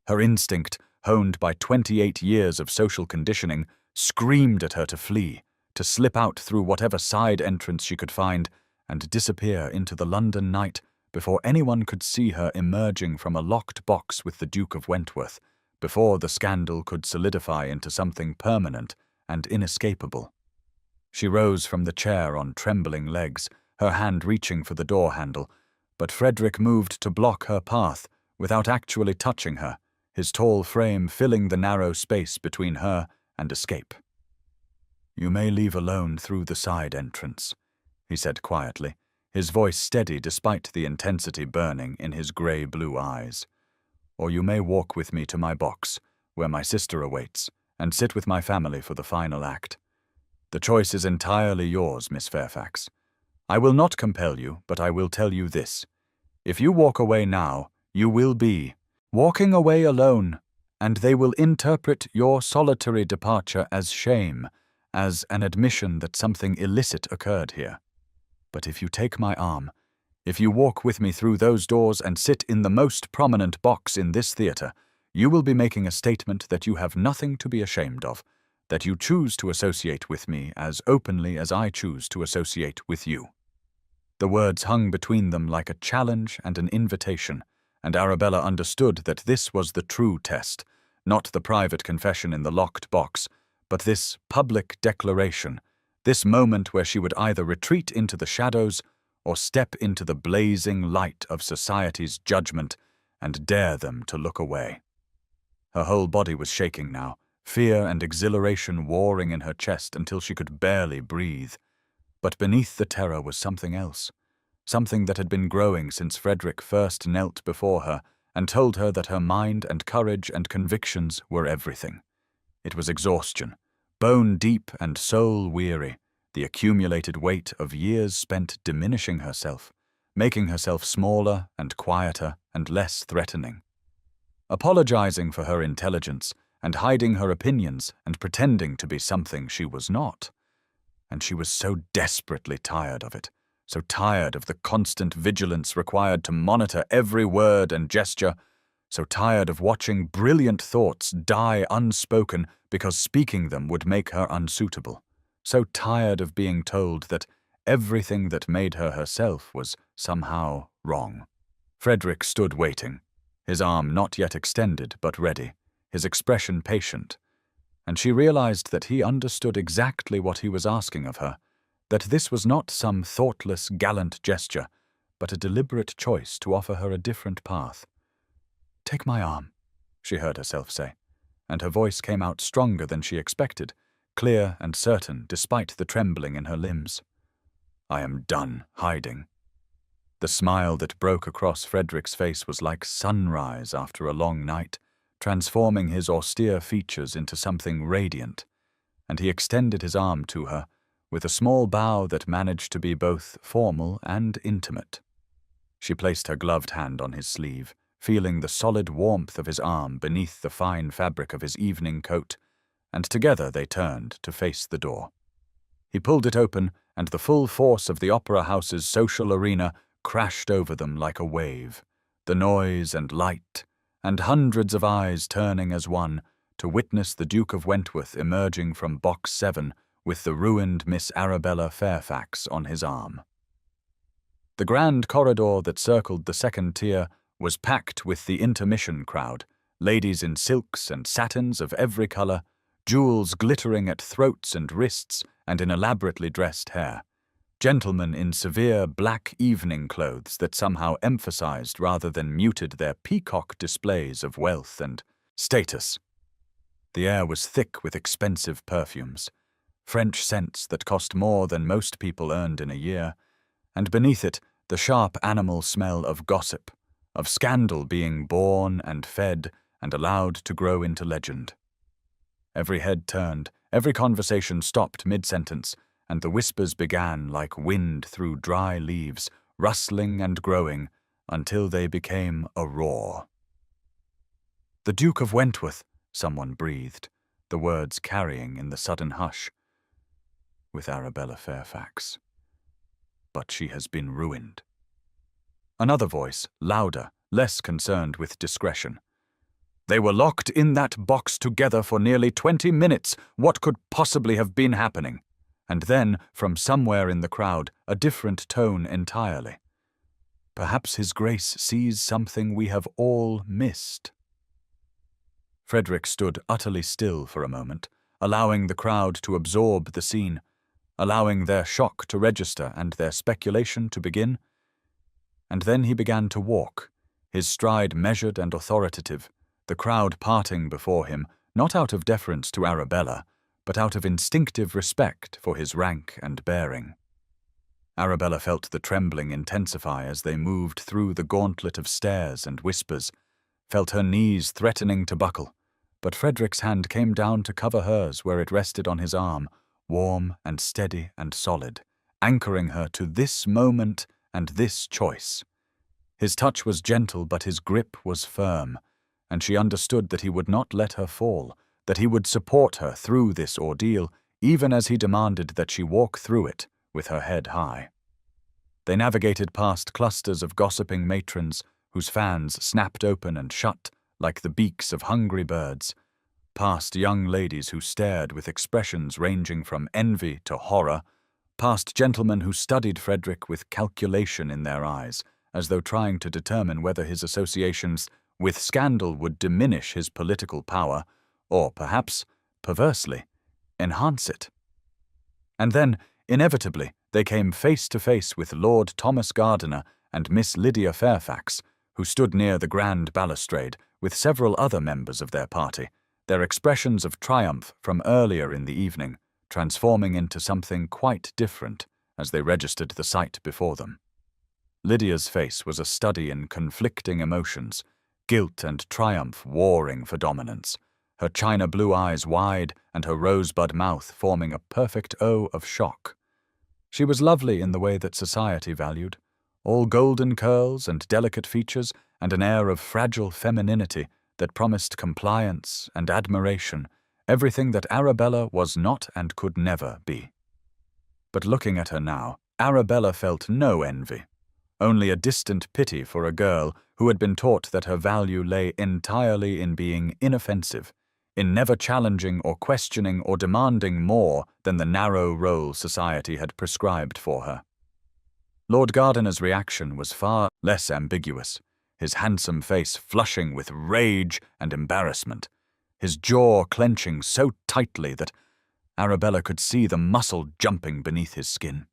Her instinct, honed by 28 years of social conditioning, screamed at her to flee, to slip out through whatever side entrance she could find, and disappear into the London night before anyone could see her emerging from a locked box with the Duke of Wentworth, before the scandal could solidify into something permanent and inescapable. She rose from the chair on trembling legs, her hand reaching for the door handle, but Frederick moved to block her path without actually touching her, his tall frame filling the narrow space between her and escape. "You may leave alone through the side entrance," he said quietly, his voice steady despite the intensity burning in his grey-blue eyes. "Or you may walk with me to my box, where my sister awaits, and sit with my family for the final act. The choice is entirely yours, Miss Fairfax. I will not compel you, but I will tell you this. If you walk away now, you will be walking away alone, and they will interpret your solitary departure as shame, as an admission that something illicit occurred here. But if you take my arm, if you walk with me through those doors and sit in the most prominent box in this theatre, you will be making a statement that you have nothing to be ashamed of, that you choose to associate with me as openly as I choose to associate with you." The words hung between them like a challenge and an invitation, and Arabella understood that this was the true test, not the private confession in the locked box, but this public declaration, this moment where she would either retreat into the shadows or step into the blazing light of society's judgment and dare them to look away. Her whole body was shaking now, fear and exhilaration warring in her chest until she could barely breathe. But beneath the terror was something else, something that had been growing since Frederick first knelt before her and told her that her mind and courage and convictions were everything. It was exhaustion, bone-deep and soul-weary, the accumulated weight of years spent diminishing herself, making herself smaller and quieter and less threatening. Apologizing for her intelligence and hiding her opinions and pretending to be something she was not. And she was so desperately tired of it, so tired of the constant vigilance required to monitor every word and gesture, so tired of watching brilliant thoughts die unspoken because speaking them would make her unsuitable, so tired of being told that everything that made her herself was somehow wrong. Frederick stood waiting, his arm not yet extended but ready, his expression patient, and she realized that he understood exactly what he was asking of her, that this was not some thoughtless, gallant gesture, but a deliberate choice to offer her a different path. "Take my arm," she heard herself say, and her voice came out stronger than she expected, clear and certain despite the trembling in her limbs. "I am done hiding." The smile that broke across Frederick's face was like sunrise after a long night, transforming his austere features into something radiant, and he extended his arm to her, with a small bow that managed to be both formal and intimate. She placed her gloved hand on his sleeve, feeling the solid warmth of his arm beneath the fine fabric of his evening coat, and together they turned to face the door. He pulled it open, and the full force of the opera house's social arena crashed over them like a wave, the noise and light, and hundreds of eyes turning as one to witness the Duke of Wentworth emerging from Box 7 with the ruined Miss Arabella Fairfax on his arm. The grand corridor that circled the second tier was packed with the intermission crowd, ladies in silks and satins of every color, jewels glittering at throats and wrists and in elaborately dressed hair, gentlemen in severe black evening clothes that somehow emphasized rather than muted their peacock displays of wealth and status. The air was thick with expensive perfumes, French scents that cost more than most people earned in a year, and beneath it the sharp animal smell of gossip, of scandal being born and fed and allowed to grow into legend. Every head turned, every conversation stopped mid-sentence, and the whispers began like wind through dry leaves, rustling and growing, until they became a roar. "The Duke of Wentworth," someone breathed, the words carrying in the sudden hush. "With Arabella Fairfax. But she has been ruined." Another voice, louder, less concerned with discretion. "They were locked in that box together for nearly 20 minutes. What could possibly have been happening?" And then, from somewhere in the crowd, a different tone entirely. "Perhaps His Grace sees something we have all missed." Frederick stood utterly still for a moment, allowing the crowd to absorb the scene, allowing their shock to register and their speculation to begin. And then he began to walk, his stride measured and authoritative, the crowd parting before him, not out of deference to Arabella, but out of instinctive respect for his rank and bearing. Arabella felt the trembling intensify as they moved through the gauntlet of stares and whispers, felt her knees threatening to buckle, but Frederick's hand came down to cover hers where it rested on his arm, warm and steady and solid, anchoring her to this moment and this choice. His touch was gentle, but his grip was firm, and she understood that he would not let her fall, that he would support her through this ordeal, even as he demanded that she walk through it with her head high. They navigated past clusters of gossiping matrons whose fans snapped open and shut like the beaks of hungry birds, past young ladies who stared with expressions ranging from envy to horror, past gentlemen who studied Frederick with calculation in their eyes, as though trying to determine whether his associations with scandal would diminish his political power, or perhaps, perversely, enhance it. And then, inevitably, they came face to face with Lord Thomas Gardiner and Miss Lydia Fairfax, who stood near the grand balustrade with several other members of their party, their expressions of triumph from earlier in the evening transforming into something quite different as they registered the sight before them. Lydia's face was a study in conflicting emotions, guilt and triumph warring for dominance, her china blue eyes wide and her rosebud mouth forming a perfect O of shock. She was lovely in the way that society valued, all golden curls and delicate features and an air of fragile femininity that promised compliance and admiration, everything that Arabella was not and could never be. But looking at her now, Arabella felt no envy, only a distant pity for a girl who had been taught that her value lay entirely in being inoffensive, in never challenging or questioning or demanding more than the narrow role society had prescribed for her. Lord Gardiner's reaction was far less ambiguous, his handsome face flushing with rage and embarrassment, his jaw clenching so tightly that Arabella could see the muscle jumping beneath his skin.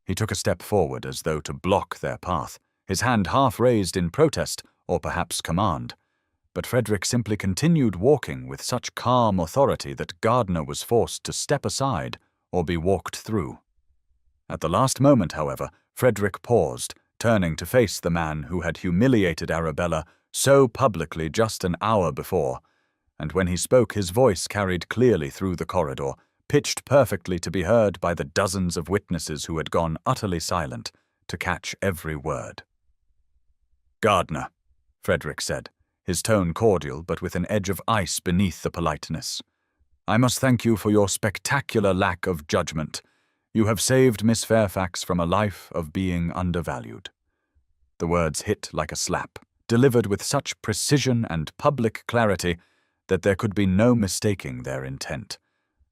He took a step forward as though to block their path, his hand half raised in protest or perhaps command, but Frederick simply continued walking with such calm authority that Gardiner was forced to step aside or be walked through. At the last moment, however, Frederick paused, turning to face the man who had humiliated Arabella so publicly just an hour before, and when he spoke his voice carried clearly through the corridor, pitched perfectly to be heard by the dozens of witnesses who had gone utterly silent to catch every word. "Gardiner," Frederick said, his tone cordial but with an edge of ice beneath the politeness, "I must thank you for your spectacular lack of judgment. You have saved Miss Fairfax from a life of being undervalued." The words hit like a slap, delivered with such precision and public clarity that there could be no mistaking their intent,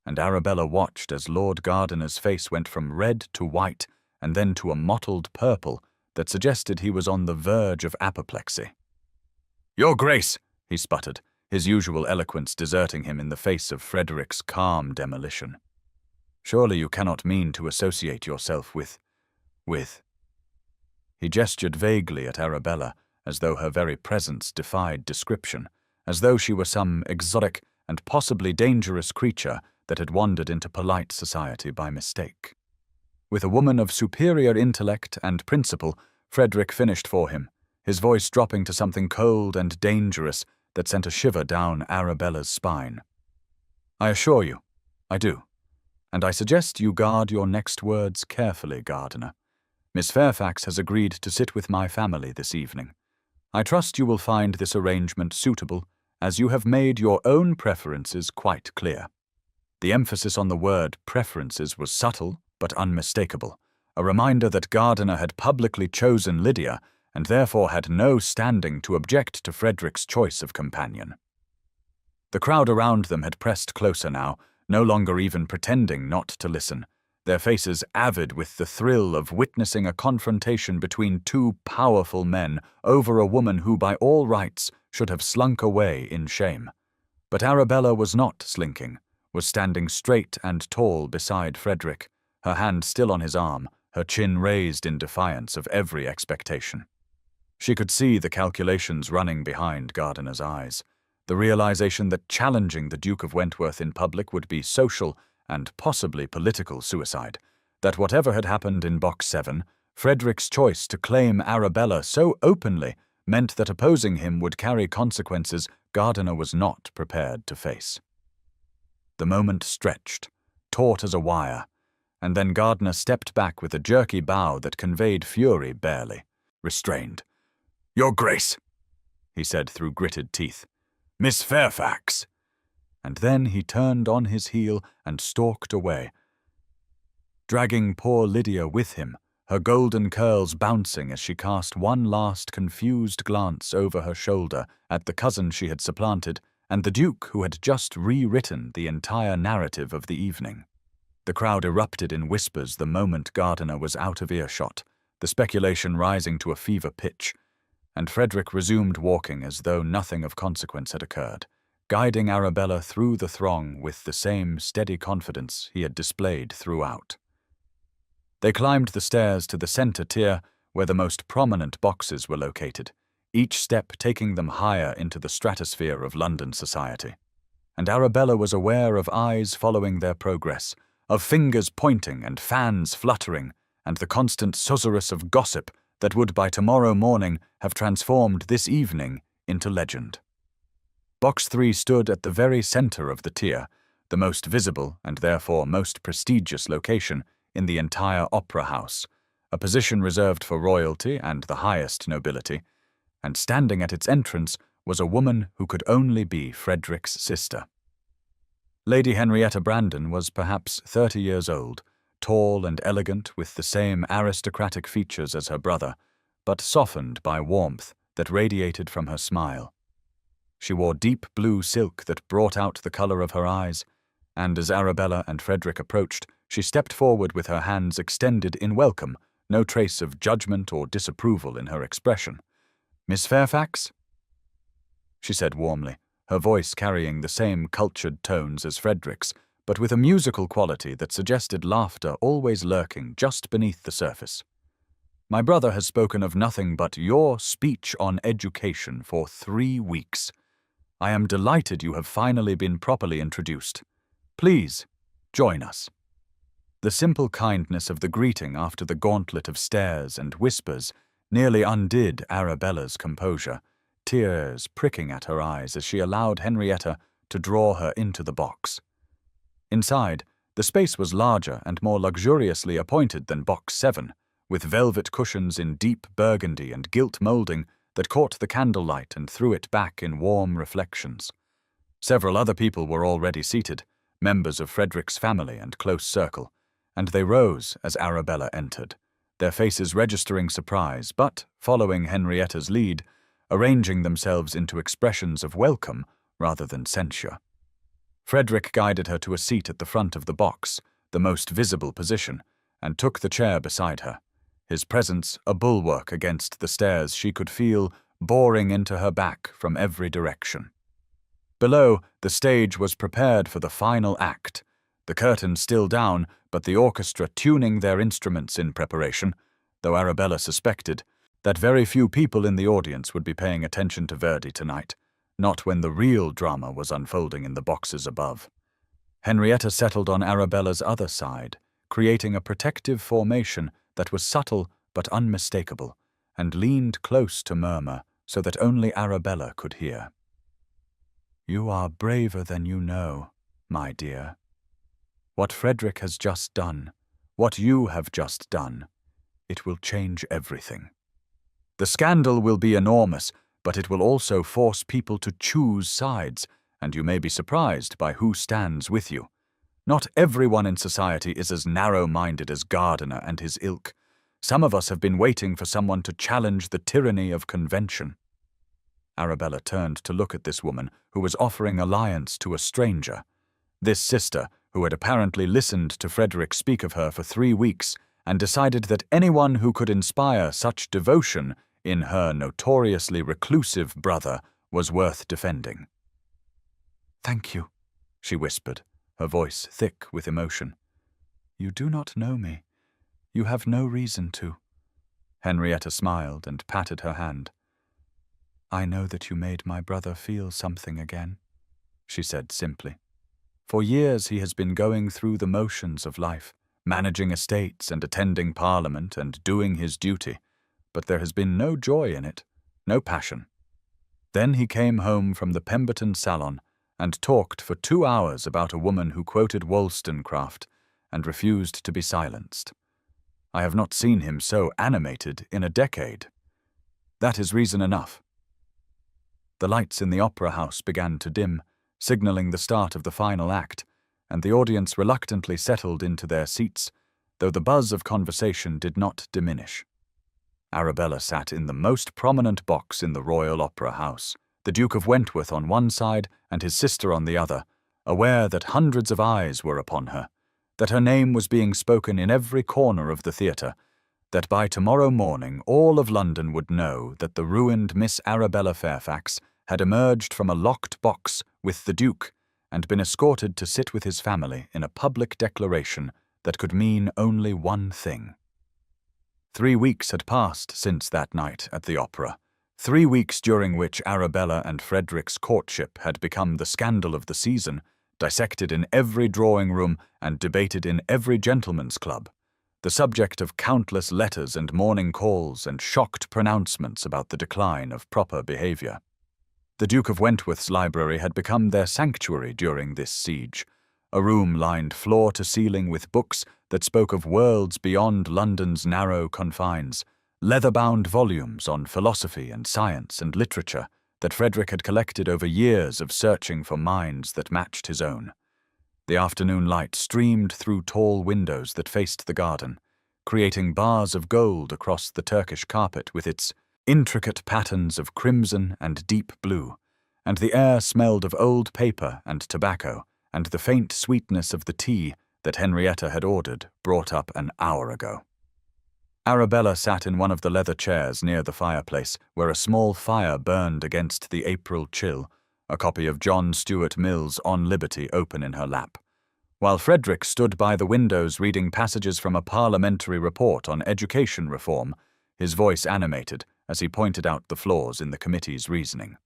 and Arabella watched as Lord Gardiner's face went from red to white and then to a mottled purple that suggested he was on the verge of apoplexy. "Your Grace," he sputtered, his usual eloquence deserting him in the face of Frederick's calm demolition. "Surely you cannot mean to associate yourself with... He gestured vaguely at Arabella, as though her very presence defied description, as though she were some exotic and possibly dangerous creature that had wandered into polite society by mistake. With a woman of superior intellect and principle, Frederick finished for him, his voice dropping to something cold and dangerous that sent a shiver down Arabella's spine. "I assure you, I do. And I suggest you guard your next words carefully, Gardener. Miss Fairfax has agreed to sit with my family this evening. I trust you will find this arrangement suitable, as you have made your own preferences quite clear." The emphasis on the word preferences was subtle but unmistakable, a reminder that Gardiner had publicly chosen Lydia and therefore had no standing to object to Frederick's choice of companion. The crowd around them had pressed closer now, no longer even pretending not to listen, their faces avid with the thrill of witnessing a confrontation between two powerful men over a woman who by all rights should have slunk away in shame. But Arabella was not slinking, was standing straight and tall beside Frederick, her hand still on his arm, her chin raised in defiance of every expectation. She could see the calculations running behind Gardiner's eyes, the realization that challenging the Duke of Wentworth in public would be social and possibly political suicide, that whatever had happened in Box 7, Frederick's choice to claim Arabella so openly meant that opposing him would carry consequences Gardiner was not prepared to face. The moment stretched, taut as a wire, and then Gardiner stepped back with a jerky bow that conveyed fury barely, restrained. "Your Grace," he said through gritted teeth. "Miss Fairfax." And then he turned on his heel and stalked away, dragging poor Lydia with him, her golden curls bouncing as she cast one last confused glance over her shoulder at the cousin she had supplanted and the Duke who had just rewritten the entire narrative of the evening. The crowd erupted in whispers the moment Gardiner was out of earshot, the speculation rising to a fever pitch, and Frederick resumed walking as though nothing of consequence had occurred, guiding Arabella through the throng with the same steady confidence he had displayed throughout. They climbed the stairs to the center tier where the most prominent boxes were located, each step taking them higher into the stratosphere of London society. And Arabella was aware of eyes following their progress, of fingers pointing and fans fluttering, and the constant susurrus of gossip that would by tomorrow morning have transformed this evening into legend. Box 3 stood at the very center of the tier, the most visible and therefore most prestigious location in the entire opera house, a position reserved for royalty and the highest nobility, and standing at its entrance was a woman who could only be Frederick's sister. Lady Henrietta Brandon was perhaps 30 years old, tall and elegant with the same aristocratic features as her brother, but softened by warmth that radiated from her smile. She wore deep blue silk that brought out the color of her eyes, and as Arabella and Frederick approached, she stepped forward with her hands extended in welcome, no trace of judgment or disapproval in her expression. "Miss Fairfax?" she said warmly, her voice carrying the same cultured tones as Frederick's, but with a musical quality that suggested laughter always lurking just beneath the surface. "My brother has spoken of nothing but your speech on education for 3 weeks. I am delighted you have finally been properly introduced. Please, join us." The simple kindness of the greeting after the gauntlet of stares and whispers nearly undid Arabella's composure, tears pricking at her eyes as she allowed Henrietta to draw her into the box. Inside, the space was larger and more luxuriously appointed than Box 7, with velvet cushions in deep burgundy and gilt moulding that caught the candlelight and threw it back in warm reflections. Several other people were already seated, members of Frederick's family and close circle, and they rose as Arabella entered, their faces registering surprise but, following Henrietta's lead, arranging themselves into expressions of welcome rather than censure. Frederick guided her to a seat at the front of the box, the most visible position, and took the chair beside her, his presence a bulwark against the stares she could feel boring into her back from every direction. Below, the stage was prepared for the final act, the curtain still down, but the orchestra tuning their instruments in preparation, though Arabella suspected that very few people in the audience would be paying attention to Verdi tonight, not when the real drama was unfolding in the boxes above. Henrietta settled on Arabella's other side, creating a protective formation that was subtle but unmistakable, and leaned close to murmur so that only Arabella could hear. "You are braver than you know, my dear. What Frederick has just done, what you have just done, it will change everything. The scandal will be enormous, but it will also force people to choose sides, and you may be surprised by who stands with you. Not everyone in society is as narrow-minded as Gardiner and his ilk. Some of us have been waiting for someone to challenge the tyranny of convention." Arabella turned to look at this woman who was offering alliance to a stranger. This sister, who had apparently listened to Frederick speak of her for 3 weeks and decided that anyone who could inspire such devotion in her notoriously reclusive brother was worth defending. "Thank you," she whispered, her voice thick with emotion. "You do not know me. You have no reason to." Henrietta smiled and patted her hand. "I know that you made my brother feel something again," she said simply. "For years he has been going through the motions of life, managing estates and attending Parliament and doing his duty, but there has been no joy in it, no passion. Then he came home from the Pemberton salon and talked for 2 hours about a woman who quoted Wollstonecraft and refused to be silenced. I have not seen him so animated in a decade. That is reason enough." The lights in the opera house began to dim, signaling the start of the final act, and the audience reluctantly settled into their seats, though the buzz of conversation did not diminish. Arabella sat in the most prominent box in the Royal Opera House, the Duke of Wentworth on one side and his sister on the other, aware that hundreds of eyes were upon her, that her name was being spoken in every corner of the theatre, that by tomorrow morning all of London would know that the ruined Miss Arabella Fairfax had emerged from a locked box with the Duke and been escorted to sit with his family in a public declaration that could mean only one thing. 3 weeks had passed since that night at the opera, 3 weeks during which Arabella and Frederick's courtship had become the scandal of the season, dissected in every drawing room and debated in every gentleman's club, the subject of countless letters and morning calls and shocked pronouncements about the decline of proper behaviour. The Duke of Wentworth's library had become their sanctuary during this siege, a room lined floor to ceiling with books that spoke of worlds beyond London's narrow confines, leather-bound volumes on philosophy and science and literature that Frederick had collected over years of searching for minds that matched his own. The afternoon light streamed through tall windows that faced the garden, creating bars of gold across the Turkish carpet with its intricate patterns of crimson and deep blue, and the air smelled of old paper and tobacco and the faint sweetness of the tea that Henrietta had ordered, brought up an hour ago. Arabella sat in one of the leather chairs near the fireplace, where a small fire burned against the April chill, a copy of John Stuart Mill's On Liberty open in her lap, while Frederick stood by the windows reading passages from a parliamentary report on education reform, his voice animated as he pointed out the flaws in the committee's reasoning.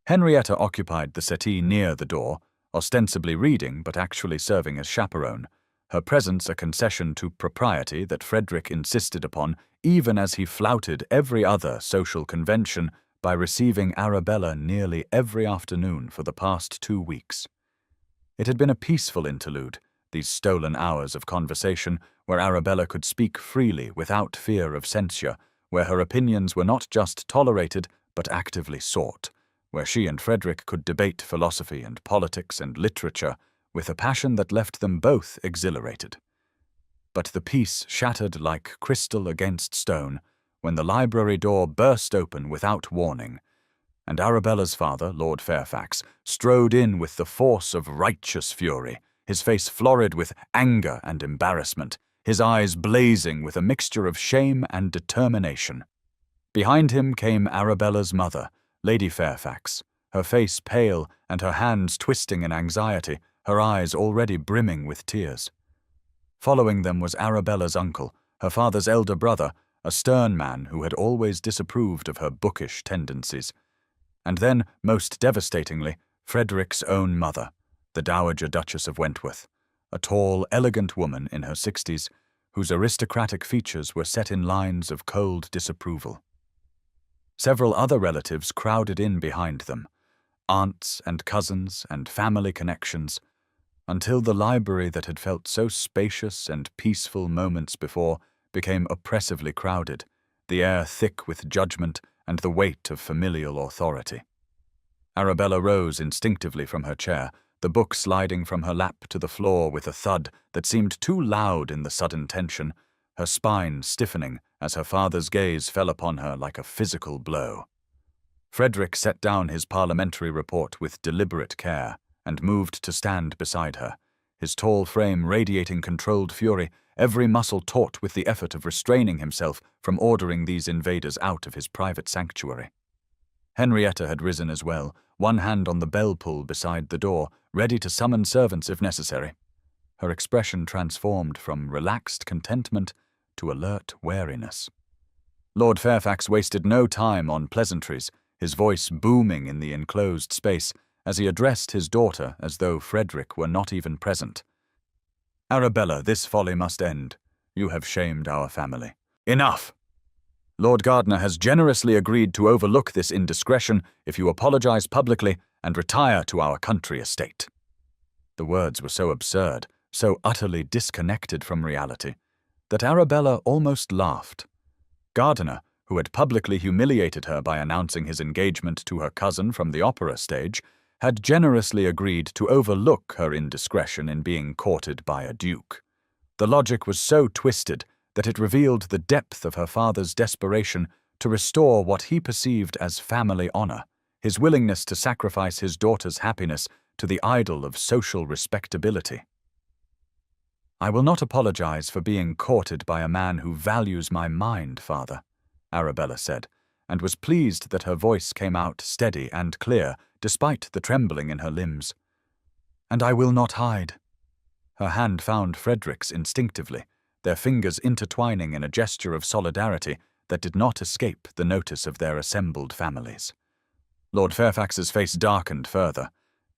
Henrietta occupied the settee near the door, ostensibly reading but actually serving as chaperone, her presence a concession to propriety that Frederick insisted upon even as he flouted every other social convention by receiving Arabella nearly every afternoon for the past 2 weeks. It had been a peaceful interlude, these stolen hours of conversation where Arabella could speak freely without fear of censure, where her opinions were not just tolerated but actively sought, where she and Frederick could debate philosophy and politics and literature with a passion that left them both exhilarated. But the peace shattered like crystal against stone when the library door burst open without warning, and Arabella's father, Lord Fairfax, strode in with the force of righteous fury, his face florid with anger and embarrassment, his eyes blazing with a mixture of shame and determination. Behind him came Arabella's mother, Lady Fairfax, her face pale and her hands twisting in anxiety, her eyes already brimming with tears. Following them was Arabella's uncle, her father's elder brother, a stern man who had always disapproved of her bookish tendencies. And then, most devastatingly, Frederick's own mother, the Dowager Duchess of Wentworth, a tall, elegant woman in her 60s, whose aristocratic features were set in lines of cold disapproval. Several other relatives crowded in behind them, aunts and cousins and family connections, until the library that had felt so spacious and peaceful moments before became oppressively crowded, the air thick with judgment and the weight of familial authority. Arabella rose instinctively from her chair, the book sliding from her lap to the floor with a thud that seemed too loud in the sudden tension, her spine stiffening as her father's gaze fell upon her like a physical blow. Frederick set down his parliamentary report with deliberate care and moved to stand beside her, his tall frame radiating controlled fury, every muscle taut with the effort of restraining himself from ordering these invaders out of his private sanctuary. Henrietta had risen as well, one hand on the bell pull beside the door, ready to summon servants if necessary. Her expression transformed from relaxed contentment to alert wariness. Lord Fairfax wasted no time on pleasantries, his voice booming in the enclosed space as he addressed his daughter as though Frederick were not even present. "Arabella, this folly must end. You have shamed our family. Enough! Lord Gardiner has generously agreed to overlook this indiscretion if you apologize publicly and retire to our country estate." The words were so absurd, so utterly disconnected from reality, that Arabella almost laughed. Gardiner, who had publicly humiliated her by announcing his engagement to her cousin from the opera stage, had generously agreed to overlook her indiscretion in being courted by a duke. The logic was so twisted that it revealed the depth of her father's desperation to restore what he perceived as family honor, his willingness to sacrifice his daughter's happiness to the idol of social respectability. "I will not apologize for being courted by a man who values my mind, father," Arabella said, and was pleased that her voice came out steady and clear, despite the trembling in her limbs. "And I will not hide." Her hand found Frederick's instinctively, their fingers intertwining in a gesture of solidarity that did not escape the notice of their assembled families. Lord Fairfax's face darkened further,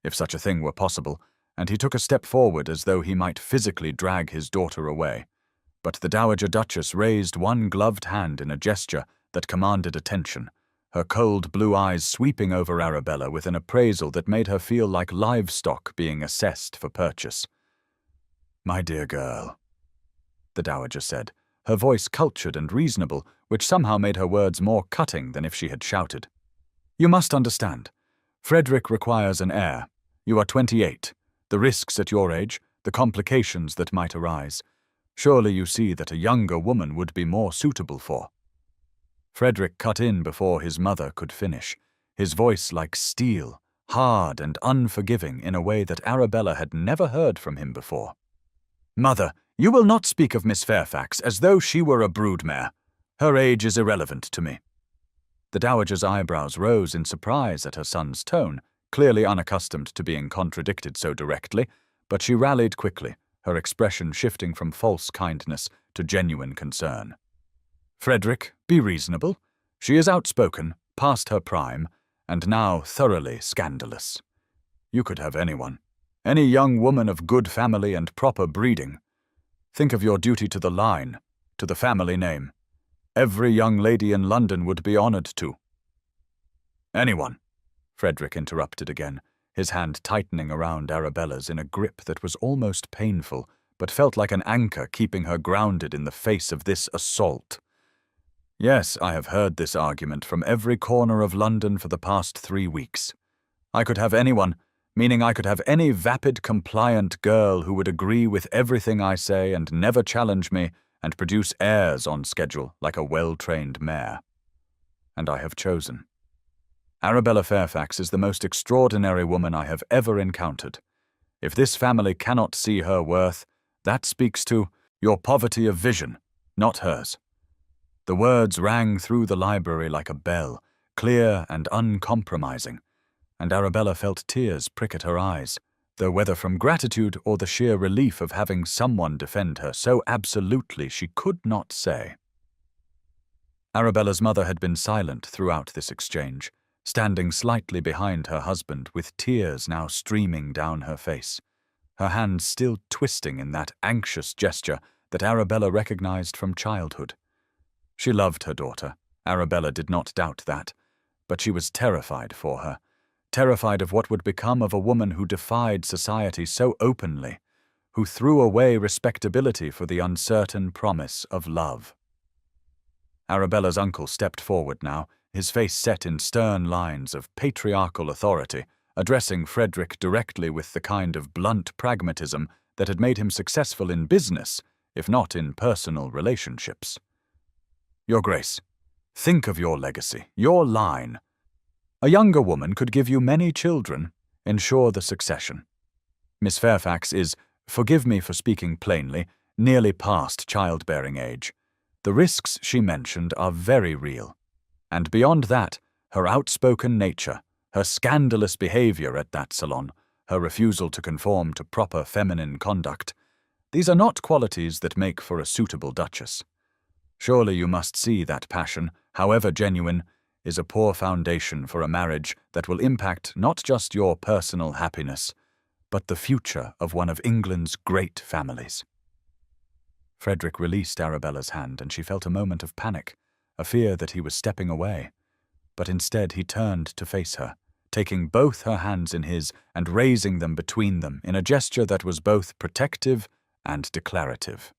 if such a thing were possible, and he took a step forward as though he might physically drag his daughter away. But the Dowager Duchess raised one gloved hand in a gesture that commanded attention, her cold blue eyes sweeping over Arabella with an appraisal that made her feel like livestock being assessed for purchase. "My dear girl," the Dowager said, her voice cultured and reasonable, which somehow made her words more cutting than if she had shouted. "You must understand. Frederick requires an heir. You are 28. The risks at your age, the complications that might arise. Surely you see that a younger woman would be more suitable for." Frederick cut in before his mother could finish, his voice like steel, hard and unforgiving in a way that Arabella had never heard from him before. "Mother, you will not speak of Miss Fairfax as though she were a broodmare. Her age is irrelevant to me." The Dowager's eyebrows rose in surprise at her son's tone, clearly unaccustomed to being contradicted so directly, but she rallied quickly, her expression shifting from false kindness to genuine concern. "Frederick, be reasonable. She is outspoken, past her prime, and now thoroughly scandalous. You could have anyone. Any young woman of good family and proper breeding. Think of your duty to the line, to the family name. Every young lady in London would be honored to." "Anyone," Frederick interrupted again, his hand tightening around Arabella's in a grip that was almost painful, but felt like an anchor keeping her grounded in the face of this assault. "Yes, I have heard this argument from every corner of London for the past 3 weeks. I could have anyone, meaning I could have any vapid, compliant girl who would agree with everything I say and never challenge me and produce heirs on schedule like a well-trained mare. And I have chosen. Arabella Fairfax is the most extraordinary woman I have ever encountered. If this family cannot see her worth, that speaks to your poverty of vision, not hers." The words rang through the library like a bell, clear and uncompromising, and Arabella felt tears prick at her eyes, though whether from gratitude or the sheer relief of having someone defend her so absolutely she could not say. Arabella's mother had been silent throughout this exchange, standing slightly behind her husband with tears now streaming down her face, her hands still twisting in that anxious gesture that Arabella recognized from childhood. She loved her daughter, Arabella did not doubt that, but she was terrified for her, terrified of what would become of a woman who defied society so openly, who threw away respectability for the uncertain promise of love. Arabella's uncle stepped forward now, his face set in stern lines of patriarchal authority, addressing Frederick directly with the kind of blunt pragmatism that had made him successful in business, if not in personal relationships. "Your Grace, think of your legacy, your line. A younger woman could give you many children, ensure the succession. Miss Fairfax is, forgive me for speaking plainly, nearly past childbearing age. The risks she mentioned are very real. And beyond that, her outspoken nature, her scandalous behavior at that salon, her refusal to conform to proper feminine conduct, these are not qualities that make for a suitable duchess. Surely you must see that passion, however genuine, is a poor foundation for a marriage that will impact not just your personal happiness, but the future of one of England's great families." Frederick released Arabella's hand, and she felt a moment of panic, a fear that he was stepping away. But instead he turned to face her, taking both her hands in his and raising them between them in a gesture that was both protective and declarative.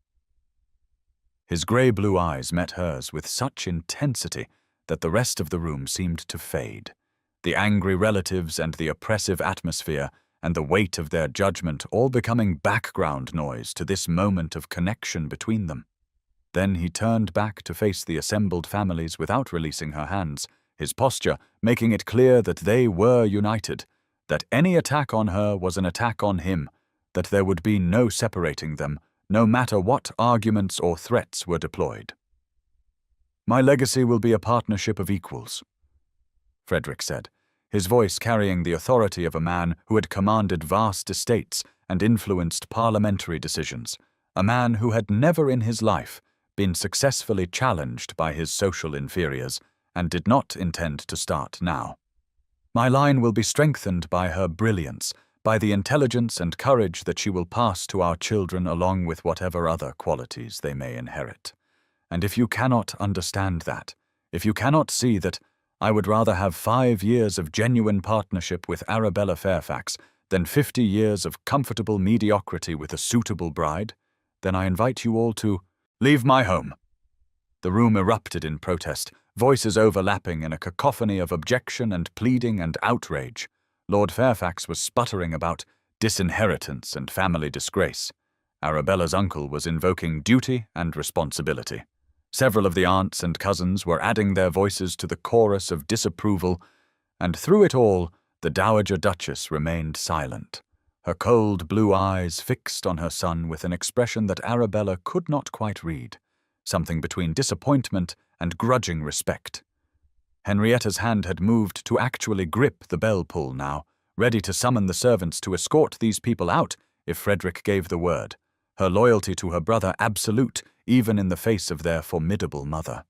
His grey-blue eyes met hers with such intensity that the rest of the room seemed to fade, the angry relatives and the oppressive atmosphere and the weight of their judgment all becoming background noise to this moment of connection between them. Then he turned back to face the assembled families without releasing her hands, his posture making it clear that they were united, that any attack on her was an attack on him, that there would be no separating them, no matter what arguments or threats were deployed. "My legacy will be a partnership of equals," Frederick said, his voice carrying the authority of a man who had commanded vast estates and influenced parliamentary decisions, a man who had never in his life been successfully challenged by his social inferiors and did not intend to start now. "My line will be strengthened by her brilliance, by the intelligence and courage that she will pass to our children along with whatever other qualities they may inherit. And if you cannot understand that, if you cannot see that I would rather have 5 years of genuine partnership with Arabella Fairfax than 50 years of comfortable mediocrity with a suitable bride, then I invite you all to leave my home." The room erupted in protest, voices overlapping in a cacophony of objection and pleading and outrage. Lord Fairfax was sputtering about disinheritance and family disgrace. Arabella's uncle was invoking duty and responsibility. Several of the aunts and cousins were adding their voices to the chorus of disapproval, and through it all, the Dowager Duchess remained silent, her cold blue eyes fixed on her son with an expression that Arabella could not quite read, something between disappointment and grudging respect. Henrietta's hand had moved to actually grip the bell-pull now, ready to summon the servants to escort these people out if Frederick gave the word, her loyalty to her brother absolute even in the face of their formidable mother.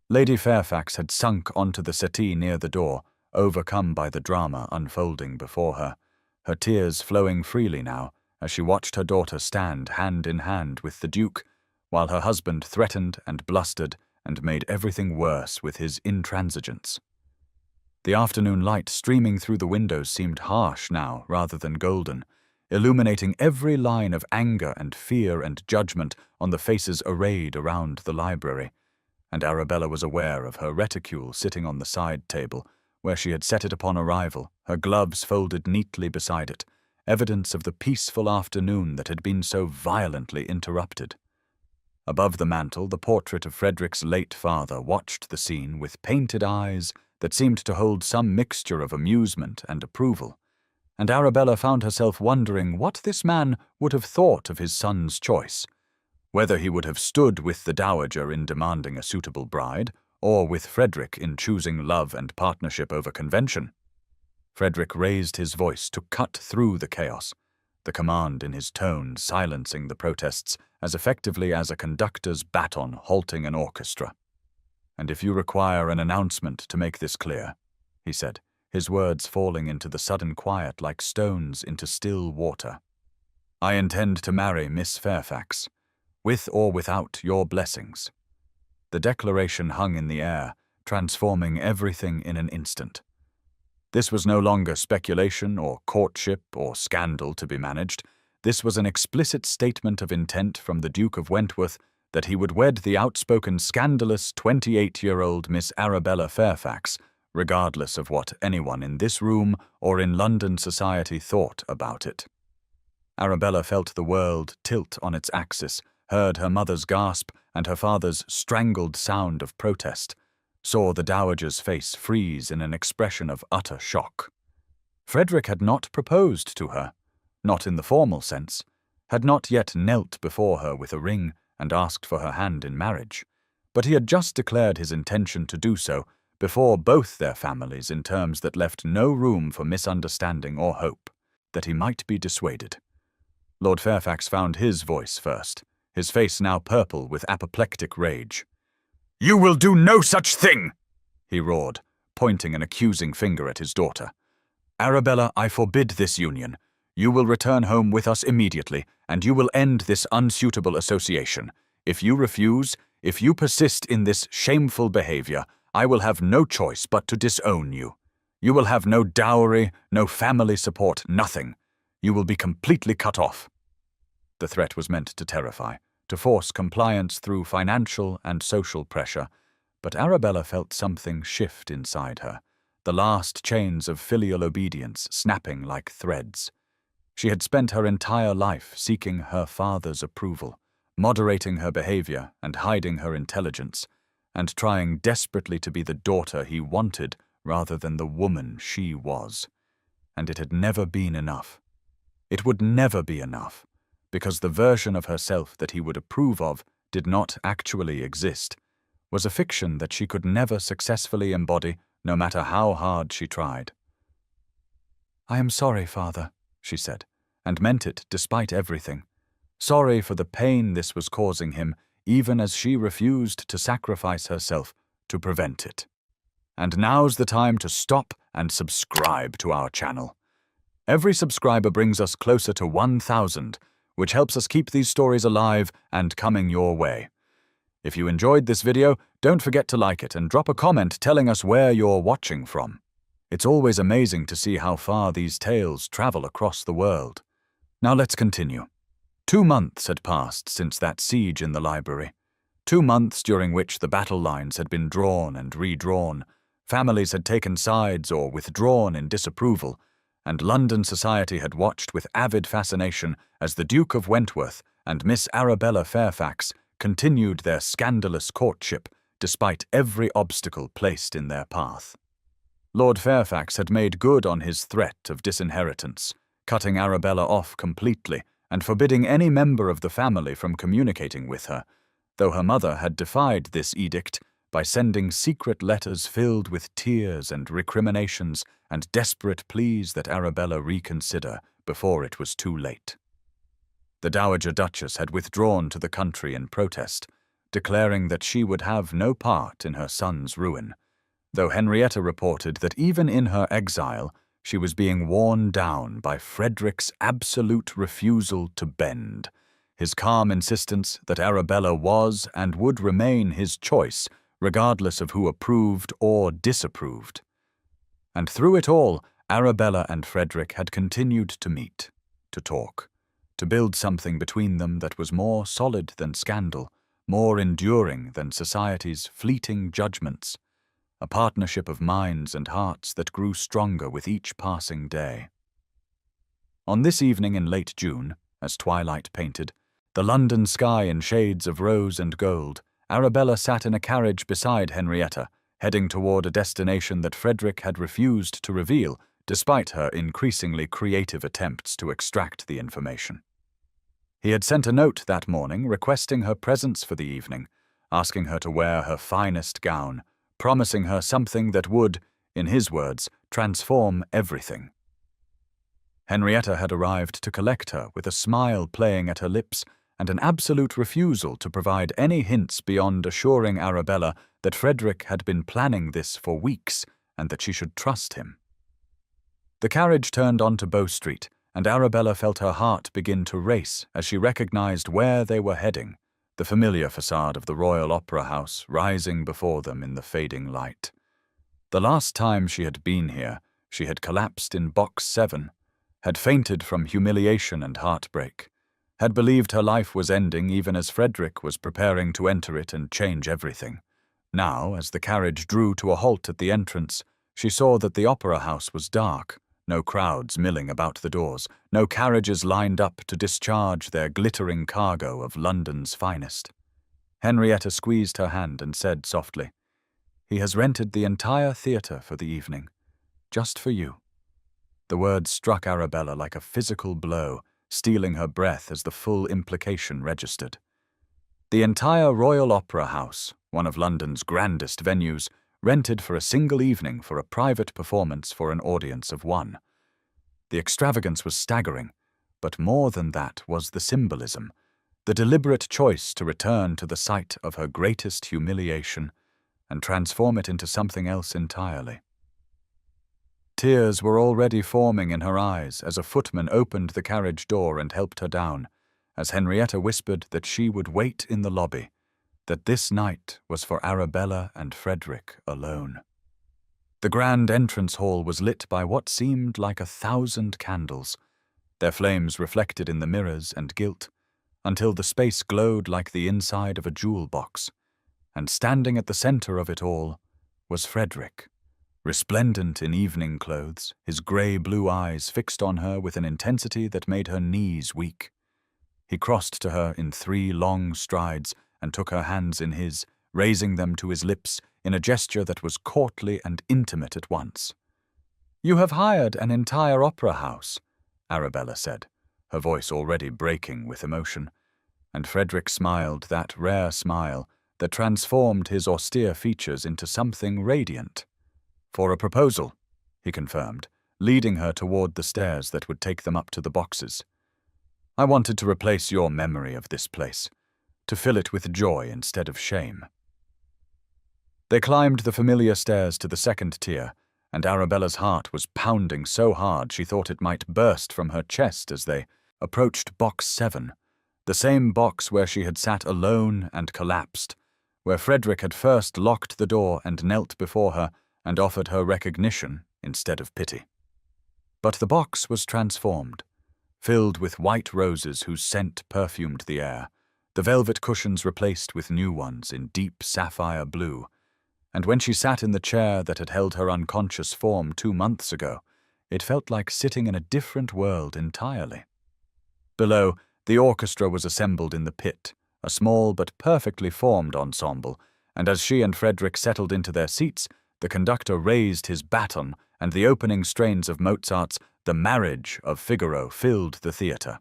Lady Fairfax had sunk onto the settee near the door, overcome by the drama unfolding before her, her tears flowing freely now as she watched her daughter stand hand in hand with the Duke, while her husband threatened and blustered and made everything worse with his intransigence. The afternoon light streaming through the windows seemed harsh now rather than golden, illuminating every line of anger and fear and judgment on the faces arrayed around the library, and Arabella was aware of her reticule sitting on the side table, where she had set it upon arrival, her gloves folded neatly beside it, evidence of the peaceful afternoon that had been so violently interrupted. Above the mantel, the portrait of Frederick's late father watched the scene with painted eyes that seemed to hold some mixture of amusement and approval, and Arabella found herself wondering what this man would have thought of his son's choice, whether he would have stood with the dowager in demanding a suitable bride, or with Frederick in choosing love and partnership over convention. Frederick raised his voice to cut through the chaos, the command in his tone silencing the protests as effectively as a conductor's baton halting an orchestra. "And if you require an announcement to make this clear," he said, his words falling into the sudden quiet like stones into still water, "I intend to marry Miss Fairfax. with or without your blessings." The declaration hung in the air, transforming everything in an instant. This was no longer speculation or courtship or scandal to be managed. This was an explicit statement of intent from the Duke of Wentworth that he would wed the outspoken, scandalous 28-year-old Miss Arabella Fairfax, regardless of what anyone in this room or in London society thought about it. Arabella felt the world tilt on its axis, heard her mother's gasp and her father's strangled sound of protest, saw the dowager's face freeze in an expression of utter shock. Frederick had not proposed to her, not in the formal sense, had not yet knelt before her with a ring and asked for her hand in marriage, but he had just declared his intention to do so before both their families in terms that left no room for misunderstanding or hope that he might be dissuaded. Lord Fairfax found his voice first, his face now purple with apoplectic rage. "You will do no such thing!" he roared, pointing an accusing finger at his daughter. "Arabella, I forbid this union. You will return home with us immediately, and you will end this unsuitable association. If you refuse, if you persist in this shameful behavior, I will have no choice but to disown you. You will have no dowry, no family support, nothing. You will be completely cut off." The threat was meant to terrify, to force compliance through financial and social pressure, but Arabella felt something shift inside her, the last chains of filial obedience snapping like threads. She had spent her entire life seeking her father's approval, moderating her behavior and hiding her intelligence, and trying desperately to be the daughter he wanted rather than the woman she was. And it had never been enough. It would never be enough, because the version of herself that he would approve of did not actually exist, was a fiction that she could never successfully embody, no matter how hard she tried. "I am sorry, Father," she said, and meant it despite everything. Sorry for the pain this was causing him, even as she refused to sacrifice herself to prevent it. And now's the time to stop and subscribe to our channel. Every subscriber brings us closer to 1,000, which helps us keep these stories alive and coming your way. If you enjoyed this video, don't forget to like it and drop a comment telling us where you're watching from. It's always amazing to see how far these tales travel across the world. Now let's continue. 2 months had passed since that siege in the library. 2 months during which the battle lines had been drawn and redrawn, families had taken sides or withdrawn in disapproval, and London society had watched with avid fascination as the Duke of Wentworth and Miss Arabella Fairfax continued their scandalous courtship despite every obstacle placed in their path. Lord Fairfax had made good on his threat of disinheritance, cutting Arabella off completely and forbidding any member of the family from communicating with her, though her mother had defied this edict by sending secret letters filled with tears and recriminations and desperate pleas that Arabella reconsider before it was too late. The Dowager Duchess had withdrawn to the country in protest, declaring that she would have no part in her son's ruin, though Henrietta reported that even in her exile she was being worn down by Frederick's absolute refusal to bend, his calm insistence that Arabella was and would remain his choice, regardless of who approved or disapproved. And through it all, Arabella and Frederick had continued to meet, to talk, to build something between them that was more solid than scandal, more enduring than society's fleeting judgments, a partnership of minds and hearts that grew stronger with each passing day. On this evening in late June, as twilight painted, the London sky in shades of rose and gold, Arabella sat in a carriage beside Henrietta, heading toward a destination that Frederick had refused to reveal, despite her increasingly creative attempts to extract the information. He had sent a note that morning requesting her presence for the evening, asking her to wear her finest gown, promising her something that would, in his words, transform everything. Henrietta had arrived to collect her with a smile playing at her lips and an absolute refusal to provide any hints beyond assuring Arabella that Frederick had been planning this for weeks and that she should trust him. The carriage turned onto Bow Street, and Arabella felt her heart begin to race as she recognized where they were heading, the familiar facade of the Royal Opera House rising before them in the fading light. The last time she had been here, she had collapsed in Box 7, had fainted from humiliation and heartbreak, had believed her life was ending even as Frederick was preparing to enter it and change everything. Now, as the carriage drew to a halt at the entrance, she saw that the opera house was dark, no crowds milling about the doors, no carriages lined up to discharge their glittering cargo of London's finest. Henrietta squeezed her hand and said softly, "He has rented the entire theatre for the evening, just for you." The words struck Arabella like a physical blow, stealing her breath as the full implication registered. The entire Royal Opera House, one of London's grandest venues, rented for a single evening for a private performance for an audience of one. The extravagance was staggering, but more than that was the symbolism, the deliberate choice to return to the site of her greatest humiliation and transform it into something else entirely. Tears were already forming in her eyes as a footman opened the carriage door and helped her down, as Henrietta whispered that she would wait in the lobby, that this night was for Arabella and Frederick alone. The grand entrance hall was lit by what seemed like 1,000 candles, their flames reflected in the mirrors and gilt, until the space glowed like the inside of a jewel box, and standing at the center of it all was Frederick, resplendent in evening clothes, his grey-blue eyes fixed on her with an intensity that made her knees weak. He crossed to her in 3 long strides and took her hands in his, raising them to his lips in a gesture that was courtly and intimate at once. "You have hired an entire opera house," Arabella said, her voice already breaking with emotion, and Frederick smiled that rare smile that transformed his austere features into something radiant. "For a proposal," he confirmed, leading her toward the stairs that would take them up to the boxes. "I wanted to replace your memory of this place, to fill it with joy instead of shame." They climbed the familiar stairs to the second tier, and Arabella's heart was pounding so hard she thought it might burst from her chest as they approached Box 7, the same box where she had sat alone and collapsed, where Frederick had first locked the door and knelt before her and offered her recognition instead of pity. But the box was transformed, filled with white roses whose scent perfumed the air, the velvet cushions replaced with new ones in deep sapphire blue, and when she sat in the chair that had held her unconscious form 2 months ago, it felt like sitting in a different world entirely. Below, the orchestra was assembled in the pit, a small but perfectly formed ensemble, and as she and Frederick settled into their seats, the conductor raised his baton, and the opening strains of Mozart's The Marriage of Figaro filled the theatre.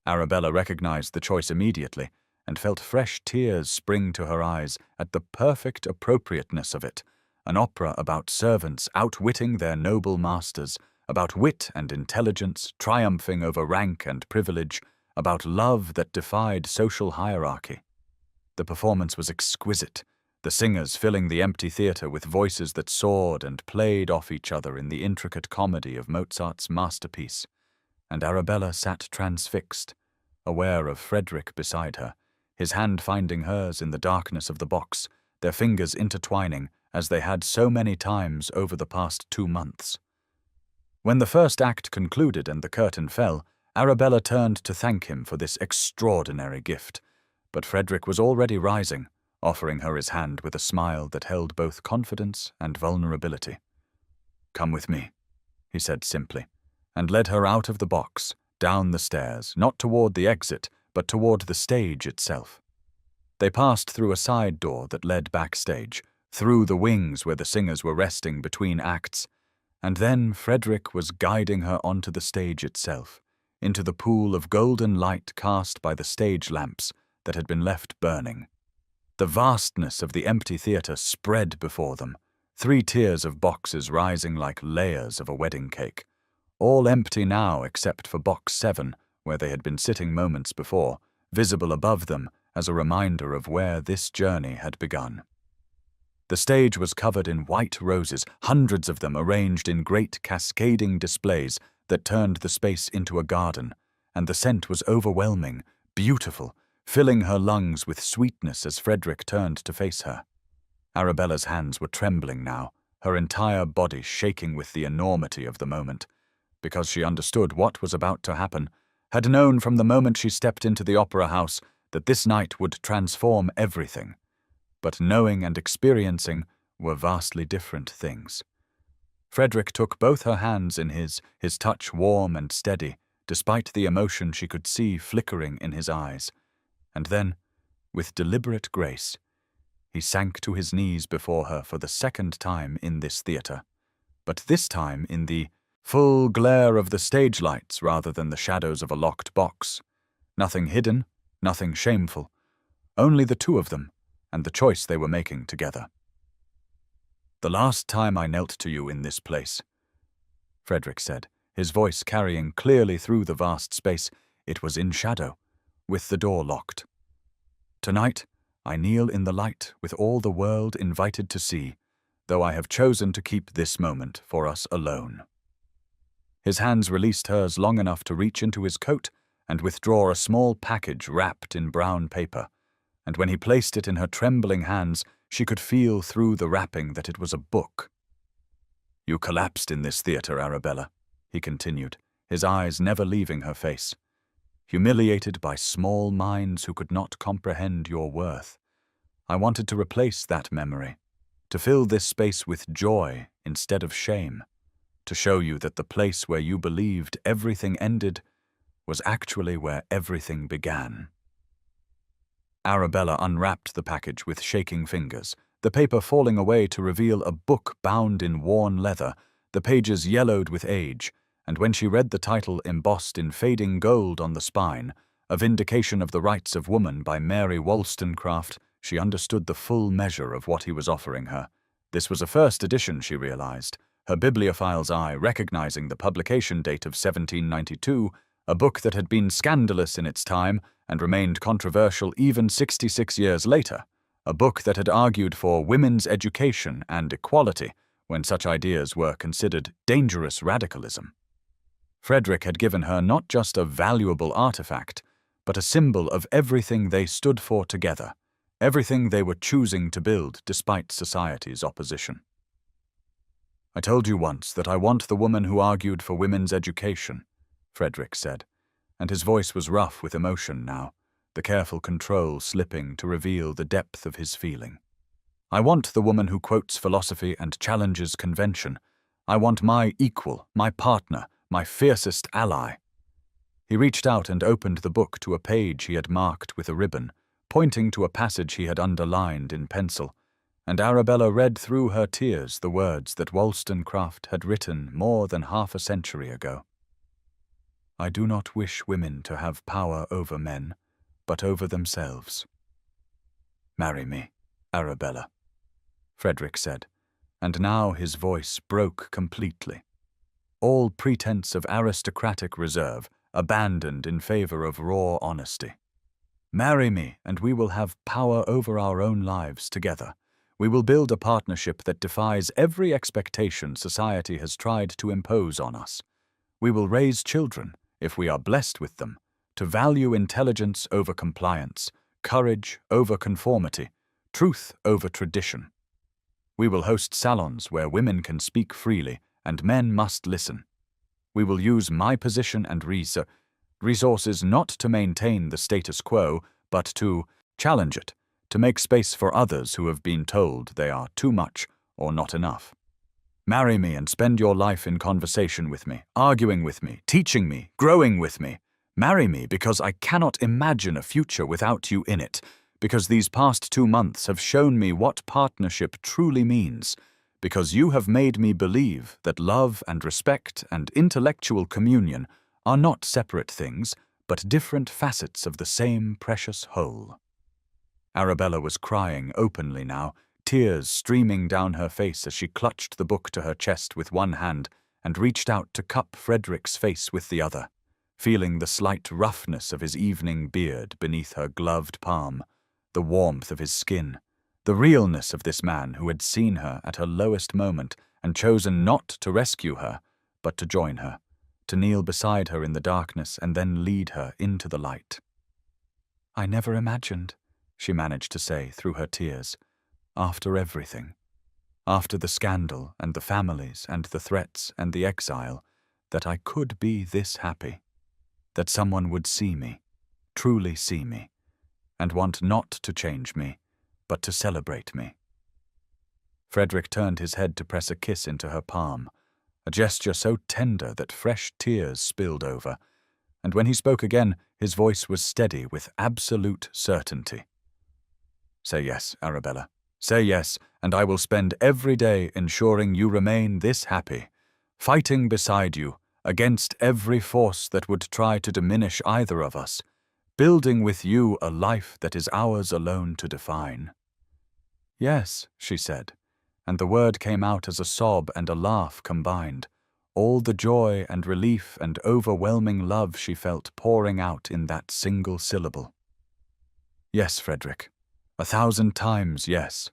Arabella recognized the choice immediately, and felt fresh tears spring to her eyes at the perfect appropriateness of it, an opera about servants outwitting their noble masters, about wit and intelligence triumphing over rank and privilege, about love that defied social hierarchy. The performance was exquisite, the singers filling the empty theatre with voices that soared and played off each other in the intricate comedy of Mozart's masterpiece, and Arabella sat transfixed, aware of Frederick beside her, his hand finding hers in the darkness of the box, their fingers intertwining as they had so many times over the past 2 months. When the first act concluded and the curtain fell, Arabella turned to thank him for this extraordinary gift, but Frederick was already rising, offering her his hand with a smile that held both confidence and vulnerability. "Come with me," he said simply, and led her out of the box, down the stairs, not toward the exit, but toward the stage itself. They passed through a side door that led backstage, through the wings where the singers were resting between acts, and then Frederick was guiding her onto the stage itself, into the pool of golden light cast by the stage lamps that had been left burning. The vastness of the empty theatre spread before them, 3 tiers of boxes rising like layers of a wedding cake, all empty now except for Box 7, where they had been sitting moments before, visible above them as a reminder of where this journey had begun. The stage was covered in white roses, hundreds of them arranged in great cascading displays that turned the space into a garden, and the scent was overwhelming, beautiful, filling her lungs with sweetness as Frederick turned to face her. Arabella's hands were trembling now, her entire body shaking with the enormity of the moment, because she understood what was about to happen, had known from the moment she stepped into the opera house that this night would transform everything. But knowing and experiencing were vastly different things. Frederick took both her hands in his touch warm and steady, despite the emotion she could see flickering in his eyes. And then, with deliberate grace, he sank to his knees before her for the second time in this theatre, but this time in the full glare of the stage lights rather than the shadows of a locked box. Nothing hidden, nothing shameful, only the two of them and the choice they were making together. "The last time I knelt to you in this place," Frederick said, his voice carrying clearly through the vast space, it was in shadow, with the door locked. "Tonight, I kneel in the light with all the world invited to see, though I have chosen to keep this moment for us alone." His hands released hers long enough to reach into his coat and withdraw a small package wrapped in brown paper, and when he placed it in her trembling hands, she could feel through the wrapping that it was a book. "You collapsed in this theatre, Arabella," he continued, his eyes never leaving her face. "Humiliated by small minds who could not comprehend your worth. I wanted to replace that memory, to fill this space with joy instead of shame, to show you that the place where you believed everything ended was actually where everything began." Arabella unwrapped the package with shaking fingers, the paper falling away to reveal a book bound in worn leather, the pages yellowed with age, and when she read the title embossed in fading gold on the spine, A Vindication of the Rights of Woman by Mary Wollstonecraft, she understood the full measure of what he was offering her. This was a first edition, she realized, her bibliophile's eye recognizing the publication date of 1792, a book that had been scandalous in its time and remained controversial even 66 years later, a book that had argued for women's education and equality when such ideas were considered dangerous radicalism. Frederick had given her not just a valuable artifact, but a symbol of everything they stood for together, everything they were choosing to build despite society's opposition. "I told you once that I want the woman who argued for women's education," Frederick said, and his voice was rough with emotion now, the careful control slipping to reveal the depth of his feeling. "I want the woman who quotes philosophy and challenges convention. I want my equal, my partner, my fiercest ally." He reached out and opened the book to a page he had marked with a ribbon, pointing to a passage he had underlined in pencil, and Arabella read through her tears the words that Wollstonecraft had written more than half a century ago. "I do not wish women to have power over men, but over themselves." "Marry me, Arabella," Frederick said, and now his voice broke completely. All pretense of aristocratic reserve abandoned in favor of raw honesty. "Marry me, and we will have power over our own lives together. We will build a partnership that defies every expectation society has tried to impose on us. We will raise children, if we are blessed with them, to value intelligence over compliance, courage over conformity, truth over tradition. We will host salons where women can speak freely and men must listen. We will use my position and resources not to maintain the status quo, but to challenge it, to make space for others who have been told they are too much or not enough. Marry me and spend your life in conversation with me, arguing with me, teaching me, growing with me. Marry me because I cannot imagine a future without you in it, because these past 2 months have shown me what partnership truly means, because you have made me believe that love and respect and intellectual communion are not separate things, but different facets of the same precious whole." Arabella was crying openly now, tears streaming down her face as she clutched the book to her chest with one hand and reached out to cup Frederick's face with the other, feeling the slight roughness of his evening beard beneath her gloved palm, the warmth of his skin, the realness of this man who had seen her at her lowest moment and chosen not to rescue her, but to join her, to kneel beside her in the darkness and then lead her into the light. I never imagined, she managed to say through her tears, after everything, after the scandal and the families and the threats and the exile, that I could be this happy, that someone would see me, truly see me, and want not to change me, but to celebrate me. Frederick turned his head to press a kiss into her palm, a gesture so tender that fresh tears spilled over, and when he spoke again, his voice was steady with absolute certainty. Say yes, Arabella. Say yes, and I will spend every day ensuring you remain this happy, fighting beside you, against every force that would try to diminish either of us, building with you a life that is ours alone to define. Yes, she said, and the word came out as a sob and a laugh combined, all the joy and relief and overwhelming love she felt pouring out in that single syllable. Yes, Frederick, 1,000 times yes.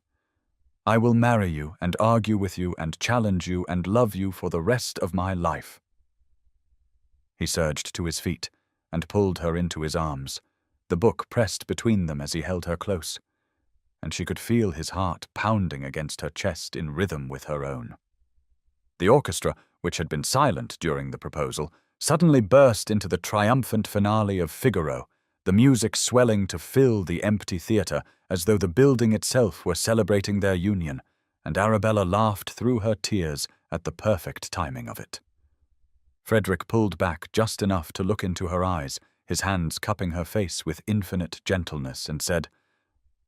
I will marry you and argue with you and challenge you and love you for the rest of my life. He surged to his feet and pulled her into his arms, the book pressed between them as he held her close, and she could feel his heart pounding against her chest in rhythm with her own. The orchestra, which had been silent during the proposal, suddenly burst into the triumphant finale of Figaro, the music swelling to fill the empty theatre as though the building itself were celebrating their union, and Arabella laughed through her tears at the perfect timing of it. Frederick pulled back just enough to look into her eyes, his hands cupping her face with infinite gentleness, and said,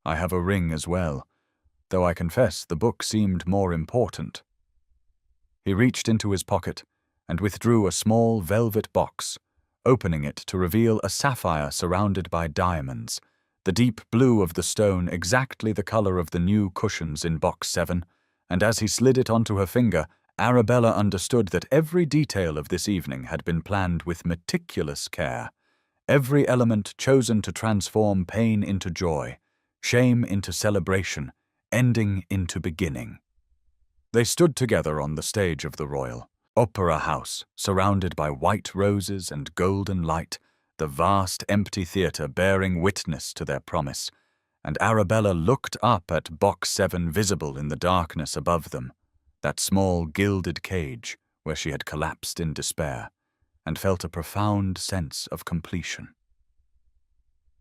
I have a ring as well, though I confess the book seemed more important. He reached into his pocket and withdrew a small velvet box, opening it to reveal a sapphire surrounded by diamonds, the deep blue of the stone exactly the color of the new cushions in box 7, and as he slid it onto her finger, Arabella understood that every detail of this evening had been planned with meticulous care, every element chosen to transform pain into joy, shame into celebration, ending into beginning. They stood together on the stage of the Royal Opera House, surrounded by white roses and golden light, the vast empty theatre bearing witness to their promise, and Arabella looked up at box 7 visible in the darkness above them, that small gilded cage where she had collapsed in despair, and felt a profound sense of completion.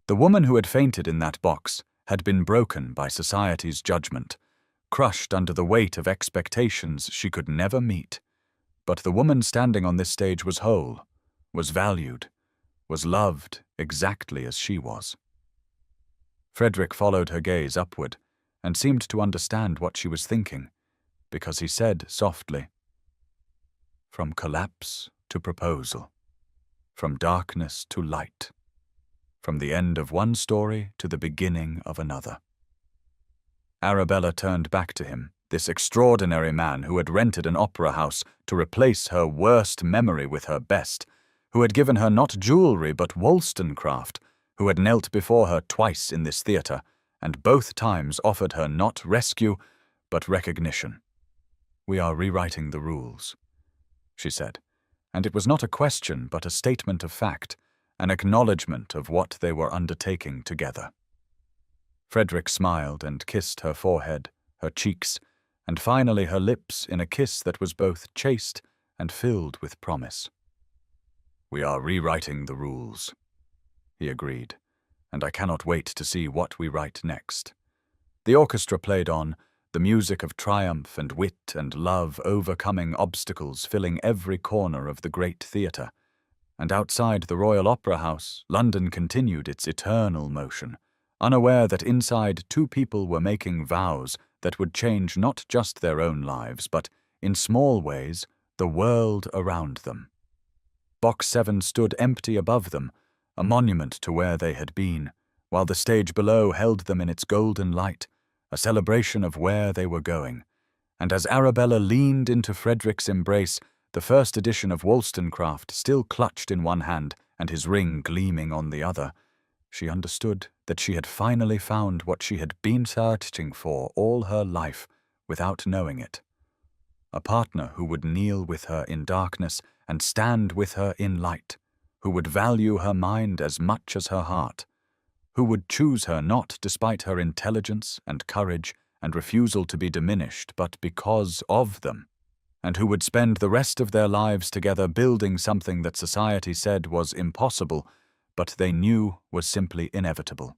The woman who had fainted in that box had been broken by society's judgment, crushed under the weight of expectations she could never meet. But the woman standing on this stage was whole, was valued, was loved exactly as she was. Frederick followed her gaze upward and seemed to understand what she was thinking, because he said softly, From collapse to proposal, from darkness to light, from the end of one story to the beginning of another. Arabella turned back to him, this extraordinary man who had rented an opera house to replace her worst memory with her best, who had given her not jewelry but Wollstonecraft, who had knelt before her twice in this theatre, and both times offered her not rescue but recognition. We are rewriting the rules, she said, and it was not a question but a statement of fact, an acknowledgement of what they were undertaking together. Frederick smiled and kissed her forehead, her cheeks, and finally her lips in a kiss that was both chaste and filled with promise. We are rewriting the rules, he agreed, and I cannot wait to see what we write next. The orchestra played on, the music of triumph and wit and love overcoming obstacles filling every corner of the great theatre, and outside the Royal Opera House, London continued its eternal motion, unaware that inside two people were making vows that would change not just their own lives, but, in small ways, the world around them. Box 7 stood empty above them, a monument to where they had been, while the stage below held them in its golden light, a celebration of where they were going. And as Arabella leaned into Frederick's embrace, the first edition of Wollstonecraft still clutched in one hand and his ring gleaming on the other, she understood that she had finally found what she had been searching for all her life without knowing it. A partner who would kneel with her in darkness and stand with her in light, who would value her mind as much as her heart, who would choose her not despite her intelligence and courage and refusal to be diminished, but because of them, and who would spend the rest of their lives together building something that society said was impossible, but they knew was simply inevitable.